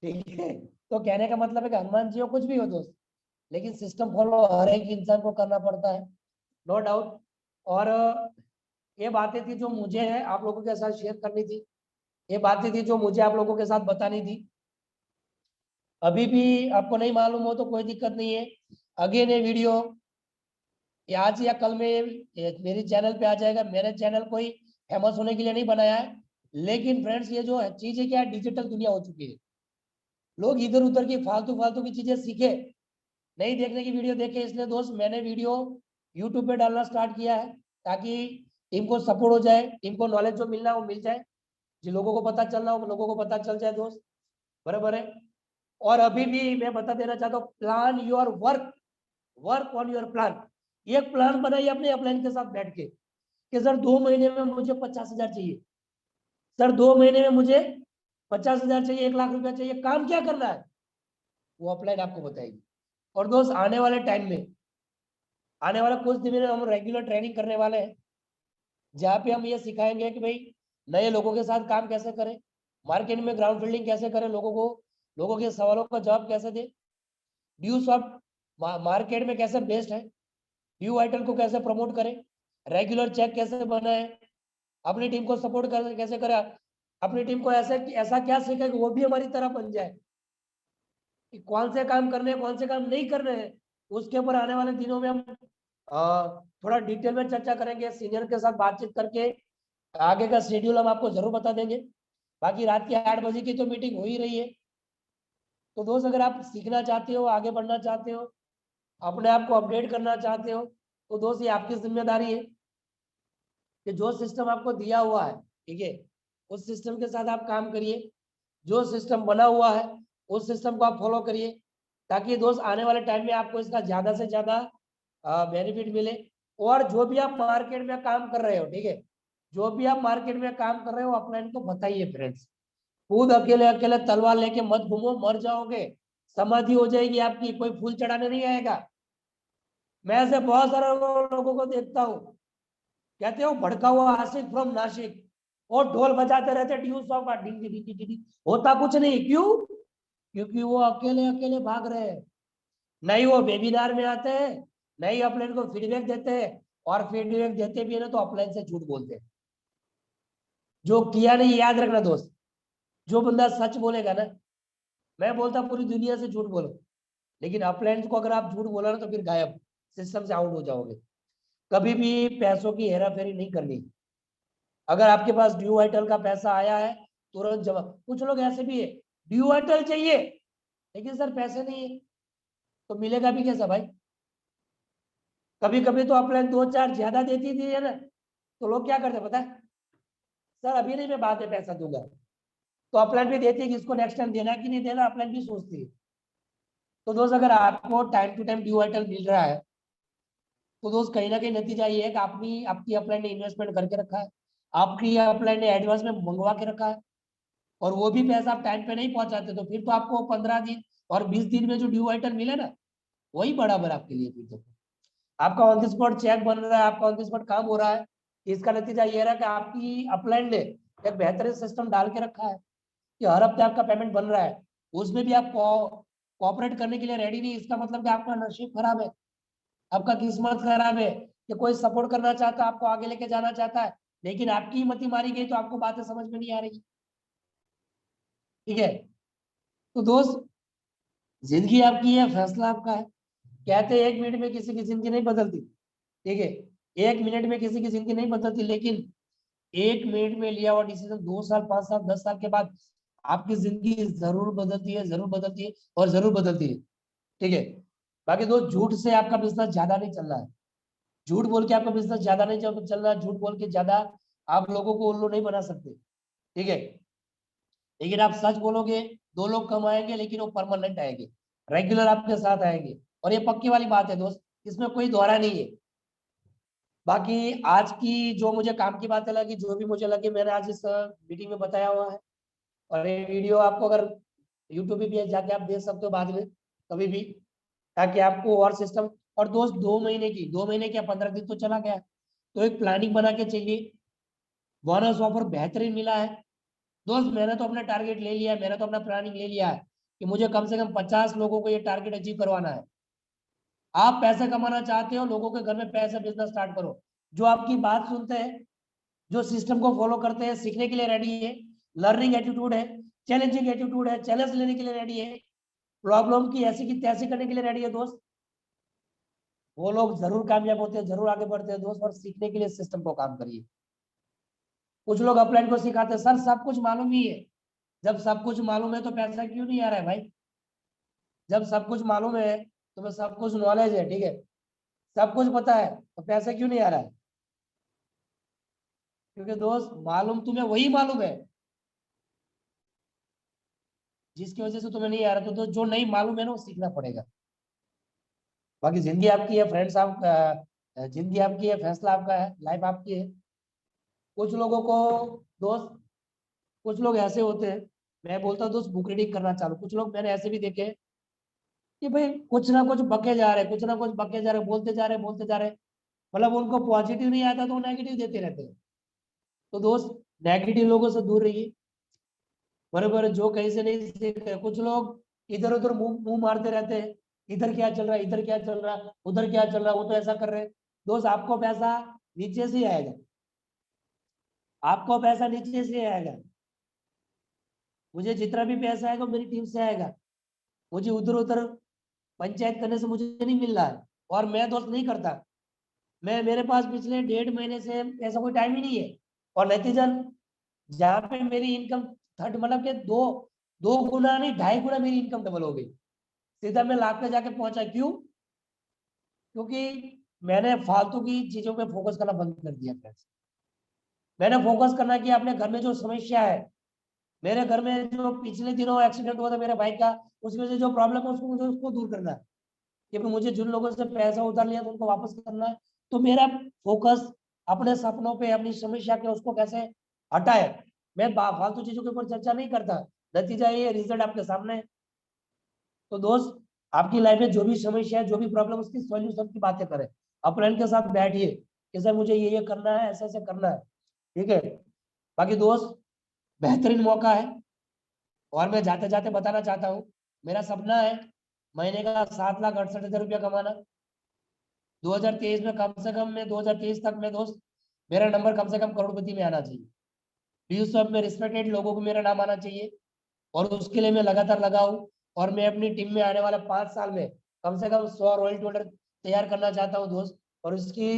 ठीक है, तो कहने का मतलब है कि हनुमान जी हो कुछ भी हो दोस्त, लेकिन सिस्टम फॉलो हर एक इंसान को करना पड़ता है, नो डाउट। और ये बातें थी जो मुझे है आप लोगों के साथ शेयर करनी थी, ये बातें थी जो मुझे आप लोगों के साथ बतानी थी। अभी भी आपको नहीं मालूम हो तो कोई दिक्कत नहीं है, अगेन ये वीडियो आज या कल में मेरे चैनल पे आ जाएगा। मेरे चैनल कोई फेमस होने के लिए नहीं बनाया है, लेकिन फ्रेंड्स ये जो चीज है क्या, डिजिटल दुनिया हो चुकी है, लोग इधर उधर की फालतू फालतू की चीजें सीखे, नहीं देखने की वीडियो देखे। इसलिए दोस्त मैंने वीडियो यूट्यूब पे डालना स्टार्ट किया है, ताकि टीम को सपोर्ट हो जाए, टीम को नॉलेज जो मिलना है वो मिल जाए, जिन लोगों को पता चलना हो लोगों को पता चल जाए दोस्त, बराबर है। और अभी भी मैं बता देना चाहता हूँ, plan your work, work on your plan. एक प्लान बनाइए अपने अपलाइन के साथ बैठ के कि सर 2 महीने में मुझे 50,000 चाहिए, सर 2 महीने में मुझे 50,000 चाहिए, 1 लाख रुपया चाहिए, काम क्या करना है, वो अपलाइन आपको बताएगी। और दोस्त आने वाले टाइम में, आने वाले कुछ दिन में हम रेगुलर ट्रेनिंग करने वाले हैं, जहाँ पे हम ये सिखाएंगे कि भाई नए लोगों के साथ काम कैसे करें, मार्केट में ग्राउंड फील्डिंग कैसे करें, लोगों के सवालों का जवाब कैसे दें, ड्यू सॉफ्ट मार्केट में कैसे बेस्ट है, ड्यू आइटल को कैसे प्रमोट करें, रेगुलर चेक कैसे बनाए, अपनी टीम को सपोर्ट कैसे करें, अपनी टीम को ऐसा ऐसा क्या सीखे कि वो भी हमारी तरह बन जाए, कि कौन से काम करने हैं कौन से काम नहीं करने हैं। उसके ऊपर आने वाले दिनों में हम थोड़ा डिटेल में चर्चा करेंगे, सीनियर के साथ बातचीत करके आगे का शेड्यूल हम आपको जरूर बता देंगे। बाकी रात के 8 बजे की तो मीटिंग हो ही रही है। तो दोस्त अगर आप सीखना चाहते हो, आगे बढ़ना चाहते हो, अपने आप को अपडेट करना चाहते हो, तो दोस्त ये आपकी जिम्मेदारी है कि जो सिस्टम आपको दिया हुआ है, ठीक है, उस सिस्टम के साथ आप काम करिए, जो सिस्टम बना हुआ है उस सिस्टम को आप फॉलो करिए, ताकि दोस्त आने वाले टाइम में आपको इसका ज्यादा से ज्यादा बेनिफिट मिले। और जो भी आप मार्केट में काम कर रहे हो, ठीक है, जो भी आप मार्केट में काम कर रहे हो अपलाइन को बताइए फ्रेंड्स, खुद अकेले अकेले तलवार लेके मत घूमो, मर जाओगे, समाधि हो जाएगी आपकी, कोई फूल चढ़ाने नहीं आएगा। मैं ऐसे बहुत सारे लोगों को देखता हूँ, कहते हो भड़का हुआ आशिक फ्रॉम नासिक, और ढोल बजाते रहते ड्यू सॉन्ग का, डिंग डिंग डिंग डिंग, होता कुछ नहीं। क्यों? क्योंकि वो अकेले अकेले भाग रहे हैं, नहीं वो वेबिनार में आते हैं, नहीं अपलाइन को फीडबैक देते हैं, और फीडबैक देते भी है ना तो अपलाइन से झूठ बोलते हैं। जो किया नहीं, याद रखना दोस्त, जो बंदा सच बोलेगा ना, मैं बोलता पूरी दुनिया से झूठ बोलो, लेकिन अपलाइन को अगर आप झूठ बोला ना तो फिर गायब, सिस्टम से आउट हो जाओगे। कभी भी पैसों की हेरा फेरी नहीं करनी। अगर आपके पास ड्यू आइटल का पैसा आया है, तुरंत जमा। कुछ लोग ऐसे भी है, ड्यू आइटल चाहिए लेकिन सर पैसे नहीं है, तो मिलेगा भी कैसा भाई? कभी कभी तो अपलाइन 2-4 ज्यादा देती थी है ना, तो लोग क्या करते पता है, सर अभी नहीं, मैं बाद में पैसा दूंगा। तो अपलाइन भी देती है कि इसको नेक्स्ट टाइम देना कि नहीं देना, अपलाइन भी सोचती है। तो दोस्त अगर आपको टाइम टू टाइम ड्यू आइटल मिल रहा है, तो दोस्त कहीं ना कहीं नतीजा ये है कि आपकी अपलाइन ने इन्वेस्टमेंट करके रखा है, आपकी अपलाइन ने एडवांस में मंगवा के रखा है, और वो भी पैसा आप टाइम पे नहीं पहुंचाते, तो फिर तो आपको 15 दिन और 20 दिन में जो ड्यू आइटल मिले ना, वही बराबर आपके लिए। फिर तो आपका ऑन द स्पॉट चेक बन रहा है, आपका ऑन द स्पॉट काम हो रहा है। इसका नतीजा ये रहा कि आपकी अपलाइन ने एक बेहतरीन सिस्टम डाल के रखा है कि हर हफ्ते आपका पेमेंट बन रहा है, उसमें भी आप कोऑपरेट करने के लिए रेडी नहीं। इसका मतलब कि आपका नसीब खराब है, आपका किस्मत खराब है, कि कोई सपोर्ट करना चाहता है, आपको आगे लेके जाना चाहता है, लेकिन आपकी हिम्मत मारी गई तो आपको बातें समझ में नहीं आ रही। ठीक है? तो दोस्त, जिंदगी आपकी है, फैसला आपका है। कहते हैं 1 मिनट में किसी की जिंदगी नहीं बदलती, ठीक है, 1 मिनट में किसी की जिंदगी नहीं बदलती, लेकिन 1 मिनट में लिया हुआ डिसीजन 2 साल, 5 साल, 10 साल के बाद आपकी जिंदगी जरूर बदलती है, जरूर बदलती है, और जरूर बदलती है। ठीक है? बाकी दोस्त, झूठ से आपका बिजनेस ज्यादा नहीं चल रहा है, झूठ बोल के आपका बिजनेस ज्यादा नहीं चल रहा है, झूठ बोल के ज्यादा आप लोगों को उल्लू नहीं बना सकते। ठीक है? लेकिन आप सच बोलोगे, 2 लोग कम आएंगे, लेकिन वो परमानेंट आएंगे, रेगुलर आपके साथ आएंगे, और ये पक्की वाली बात है दोस्त, इसमें कोई दोहरा नहीं है। बाकी आज की जो मुझे काम की बातें लगी, जो भी मुझे लगी, मैंने आज इस मीटिंग में बताया हुआ है। और ये वीडियो आपको अगर यूट्यूब पे भी जाके आप देख सकते हो बाद में कभी भी, ताकि आपको और सिस्टम। और दोस्त, 2 महीने की 15 दिन तो चला गया, तो एक प्लानिंग बना के चाहिए। बोनस ऑफर बेहतरीन मिला है दोस्त, मैंने तो अपना टारगेट ले लिया है, मैंने तो अपना प्लानिंग ले लिया है कि मुझे कम से कम 50 लोगों को ये टारगेट अचीव करवाना है। आप पैसे कमाना चाहते हो, लोगों के घर में पैसे बिजनेस स्टार्ट करो। जो आपकी बात सुनते हैं, जो सिस्टम को फॉलो करते हैं, सीखने के लिए रेडी है, लर्निंग एटीट्यूड है, चैलेंजिंग एटीट्यूड है, चैलेंज लेने के लिए रेडी है, प्रॉब्लम की ऐसी की तैसी करने के लिए रेडी है दोस्त, वो लोग जरूर कामयाब होते हैं, जरूर आगे बढ़ते हैं दोस्त। और सीखने के लिए सिस्टम को काम करिए। कुछ लोग अपलाइन को सिखाते हैं, सर सब कुछ मालूम ही है। जब सब कुछ मालूम है तो पैसा क्यों नहीं आ रहा है भाई? जब सब कुछ मालूम है, तुम्हें सब कुछ नॉलेज है, ठीक है, सब कुछ पता है, तो पैसा क्यों नहीं आ रहा है? क्योंकि दोस्त, मालूम तुम्हें वही मालूम है जिसकी वजह से तुम्हें नहीं आ रहा। तो जो नहीं मालूम है ना, वो सीखना पड़ेगा। बाकी जिंदगी आपकी है फ्रेंड्स, आप जिंदगी आपकी है, फैसला आपका है, लाइफ आपकी है। कुछ लोगों को दोस्त, कुछ लोग ऐसे होते हैं, मैं बोलता हूँ दोस्त, बुक रीडिंग करना चालू। कुछ लोग मैंने ऐसे भी देखे हैं कि भाई कुछ ना कुछ बके जा रहे, कुछ ना कुछ बके जा रहे, बोलते जा रहे, बोलते जा रहे, मतलब उनको पॉजिटिव नहीं आता तो वो नेगेटिव देते रहते हैं। तो दोस्त, नेगेटिव लोगों से दूर रहिए, बराबर, जो कहीं से नहीं सीखते। कुछ लोग इधर उधर मुंह मुंह मारते रहते हैं, इधर क्या चल रहा है, इधर क्या चल रहा है, उधर क्या चल रहा है, वो तो ऐसा कर रहे हैं। दोस्त, आपको पैसा नीचे से ही आएगा, आपको पैसा नीचे से आएगा। मुझे जितना भी पैसा आएगा मेरी टीम से आएगा, मुझे उधर उधर पंचायत करने से मुझे नहीं मिल रहा है, और मैं दोस्त नहीं करता। मैं, मेरे पास पिछले 1.5 महीने से ऐसा कोई टाइम ही नहीं है, और नतीजन जहाँ पे मेरी इनकम थर्ड, मतलब कि दो दो गुना नहीं, 2.5 गुना मेरी इनकम डबल हो गई, सीधा मैं लाख पे जाके पहुंचा। क्यों? क्योंकि मैंने फालतू की चीजों पे फोकस करना बंद कर दिया फ्रेंड्स। मैंने फोकस करना कि अपने घर में जो समस्या है, मेरे घर में जो पिछले दिनों एक्सीडेंट हुआ था मेरे भाई का, उसमें से जो प्रॉब्लम है उसको मुझे उसको दूर करना है, कि मुझे जिन लोगों से पैसा उधार लिया तो उनको वापस करना है। तो मेरा फोकस अपने सपनों पे, अपनी समस्या के उसको कैसे हटाए। मैं फालतू चीजों के ऊपर चर्चा नहीं करता, नतीजा ये, रिजल्ट आपके सामने है। तो दोस्त, आपकी लाइफ में जो भी समस्या है, जो भी प्रॉब्लम, उसकी सॉल्यूशन की बातें करें, अपने के साथ बैठिए कि सर मुझे ये करना है, ऐसे ऐसे करना है। ठीक है? बाकी दोस्त बेहतरीन मौका है, और मैं जाते जाते बताना चाहता हूँ, मेरा सपना है महीने का 7,68,000 रुपया कमाना। 2023 में कम से कम, मैं 2023 तक में दोस्त मेरा नंबर कम से कम करोड़पति में आना चाहिए। यूट्यूब में रिस्पेक्टेड लोगों को मेरा नाम आना चाहिए, और उसके लिए मैं लगातार लगा हूँ। और मैं अपनी टीम में आने वाले 5 साल में कम से कम 100 रॉयल्टी होल्डर तैयार करना चाहता हूँ दोस्त, और उसकी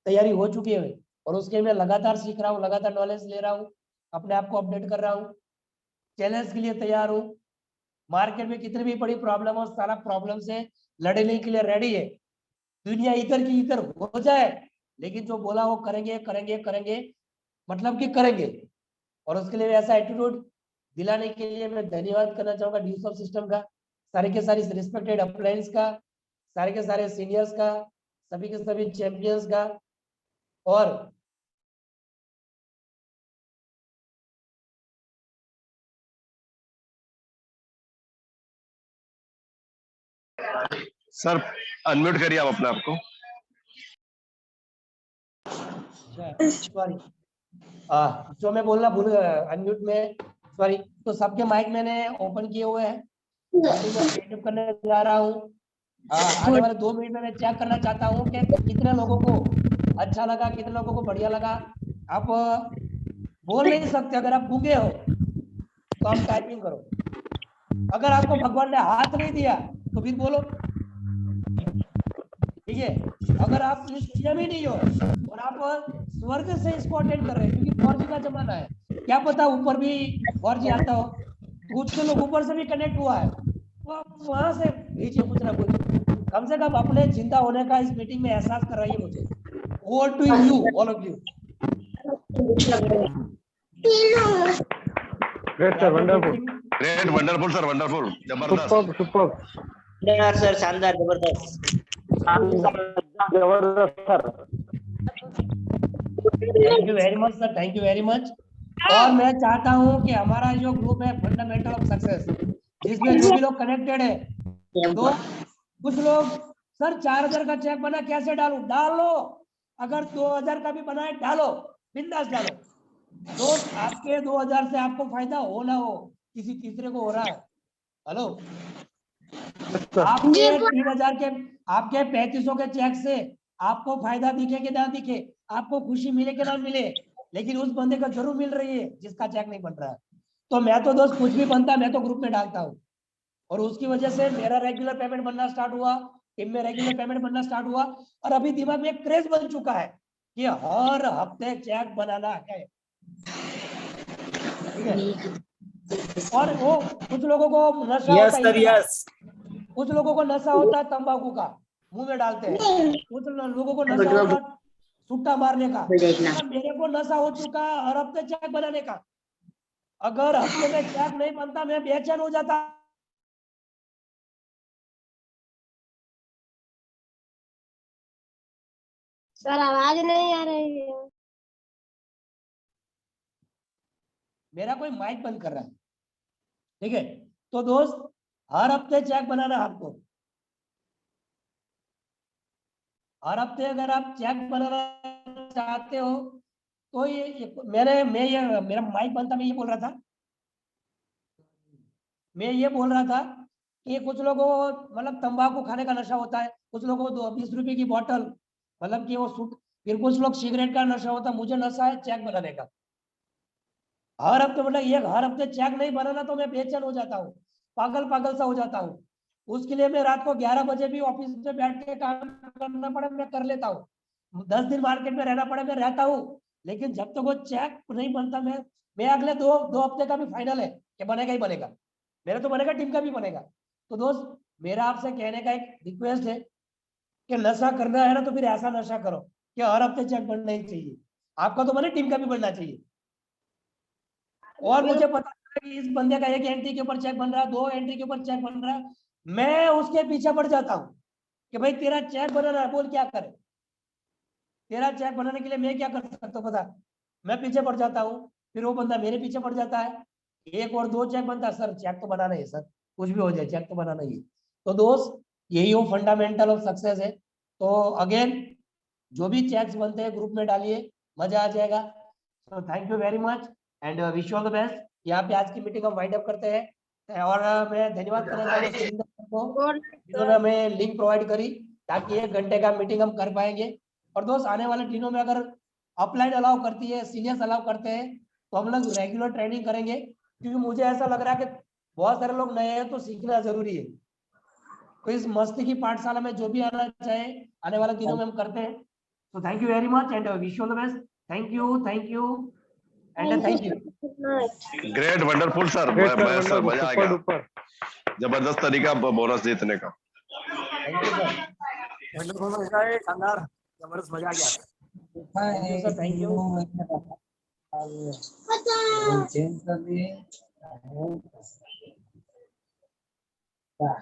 तैयारी हो चुकी है, और उसके मैं लगातार सीख रहा हूँ, लगातार नॉलेज ले रहा हूँ, अपने आप को अपडेट कर रहा हूँ, चैलेंज के लिए तैयार हूँ। मार्केट में कितनी भी बड़ी प्रॉब्लम हो, सारा प्रॉब्लम से लड़ने के लिए रेडी है। दुनिया इधर की इधर हो जाए, लेकिन जो बोला वो करेंगे करेंगे करेंगे, मतलब कि करेंगे। और उसके लिए ऐसा एटीट्यूड दिलाने के लिए मैं धन्यवाद करना चाहूंगा ड्यूसॉफ्ट सिस्टम का, सारे के सारे रिस्पेक्टेड अपलायंस का, सारे के सारे सीनियर्स का, सभी के सभी चैंपियंस का। और सर अनम्यूट करिए आप अपने आप को। सॉरी, जो मैं बोलना भूल गया अनम्यूट में, सॉरी। तो सबके माइक मैंने ओपन किए हुए हैं, मैं करने जा रहा हूँ। आने वाले 2 मिनट में मैं चेक करना चाहता हूँ कि कितने लोगों को अच्छा लगा, कितने लोगों को बढ़िया लगा। आप बोल नहीं सकते, अगर आप गूंगे हो तो आप टाइपिंग करो। अगर आपको भगवान ने हाथ नहीं दिया तो फिर बोलो, ठीक है। अगर आप इस दुनिया में नहीं हो और आप स्वर्ग से इसको अटेंड कर रहे हैं, क्योंकि 4G का जमाना है, क्या पता ऊपर भी 4G आता हो, कुछ लोग ऊपर से भी कनेक्ट हुआ है, तो आप वहां से भेजिए कुछ ना कुछ, कम से कम अपने जिंदा होने का इस मीटिंग में एहसास कराइए मुझे। Over to you all of you. Great sir, wonderful. Great, wonderful sir, wonderful, जबरदस्त। Superb, superb. सर शानदार, जबरदस्त। जबरदस्त सर। Thank you very much sir, thank you very much. और मैं चाहता हूं कि हमारा जो ग्रुप है फंडामेंटल ऑफ सक्सेस, जिसमें जो भी लोग कनेक्टेड है, तो कुछ लोग सर 4,000 का चेक बना कैसे डालूं, डालो। अगर 2,000 का भी बनाए डालो, बिंदास डालो। दोस्त आपके 2,000 से आपको फायदा हो ना हो, किसी तीसरे को हो रहा है। हेलो, आपके 3,000 के, आपके 3,500 के चेक से आपको फायदा दिखे कि ना दिखे, आपको खुशी मिले कि ना मिले, लेकिन उस बंदे को जरूर मिल रही है जिसका चेक नहीं बन रहा है। तो मैं तो दोस्त कुछ भी बनता मैं तो ग्रुप में डालता हूँ, और उसकी वजह से मेरा रेगुलर पेमेंट बनना स्टार्ट हुआ, टीम में रेगुलर पेमेंट बनना स्टार्ट हुआ, और अभी दिमाग में एक क्रेज बन चुका है कि हर हफ्ते चेक बनाना है, ठीक है। और वो कुछ लोगों को नशा होता है, कुछ लोगों को नशा होता है तंबाकू का, मुंह में डालते हैं, कुछ लोगों को नशा होता है सुट्टा मारने का, मेरे को नशा हो चुका है हर हफ्ते चेक बनाने का। अगर हफ्ते में चेक नहीं बनता मैं बेचैन हो जाता। सर आवाज नहीं आ रही है। मेरा कोई माइक बंद कर रहा है, ठीक है। तो दोस्त हर हफ्ते चेक बनाना आपको, हर हफ्ते अगर आप चेक बनाना चाहते हो तो ये मेरा माइक बंद था, मैं ये बोल रहा था, मैं ये बोल रहा था कि कुछ लोगों को मतलब तंबाकू खाने का नशा होता है, कुछ लोगों को 20 रुपए की बोतल, मतलब कि वो सूट, फिर कुछ लोग सिगरेट का नशा होता है, मुझे नशा है चेक बनाने का। हर हफ्ते मतलब ये हर हफ्ते चेक नहीं बनाना तो मैं बेचैन हो जाता हूँ, पागल पागल सा हो जाता हूँ। उसके लिए मैं रात को 11 बजे भी ऑफिस में बैठ के काम करना पड़े मैं कर लेता हूँ, 10 दिन मार्केट में रहना पड़े मैं रहता हूँ, लेकिन जब तक वो चेक नहीं बनता मैं अगले दो हफ्ते का भी फाइनल है कि बनेगा ही बनेगा, मेरा तो बनेगा, टीम का भी बनेगा। तो दोस्त मेरा आपसे कहने का एक रिक्वेस्ट है कि नशा करना है ना तो फिर ऐसा नशा करो कि हर हफ्ते चेक बनना ही चाहिए, आपका तो बने, टीम का भी बनना चाहिए। और मुझे पता है कि इस बंदे का एक एंट्री के ऊपर चेक बन रहा है, 2 एंट्री के ऊपर चेक बन रहा है, मैं उसके पीछे पड़ जाता हूँ कि भाई तेरा चेक बनाना है, बोल क्या करे, तेरा चेक बनाने के लिए मैं क्या कर सकता हूँ पता, मैं पीछे पड़ जाता हूँ, फिर वो बंदा मेरे पीछे पड़ जाता है, 1 और 2 चेक बनता है, सर चेक तो बनाना है सर, कुछ भी हो जाए चेक तो बनाना ही है। तो दोस्त यही वो फंडामेंटल ऑफ सक्सेस है। तो अगेन जो भी चेक्स बनते हैं ग्रुप में डालिए, मजा आ जाएगा। तो thank you very much. And wish all the best. यहाँ पे आज की मीटिंग हम वाइंड अप करते हैं और मैं धन्यवाद करना चाहूंगा सुरिंदर सर को, जिन्होंने हमें लिंक प्रोवाइड करी ताकि 1 घंटे का मीटिंग हम कर पाएंगे। और दोस्त आने वाले दिनों में अगर अपलाइन अलाउ करती है, सीनियर्स अलाउ करते हैं, तो हम लोग रेगुलर ट्रेनिंग करेंगे, क्योंकि मुझे ऐसा लग रहा है कि बहुत सारे लोग नए हैं तो सीखना जरूरी है। तो इस मस्ती की पाठशाला में जो भी आना चाहे आने वाले दिनों में हम करते हैं। तो thank you very much and wish you all the best. Thank you and thank you. Great wonderful sir, sir मजा आ गया, जबरदस्त तरीका बोनस जीतने का। Thank you sir. वंडरफुल, शानदार, जबरदस्त, मजा आ गया। Thank you sir, thank you. Change कर दिए।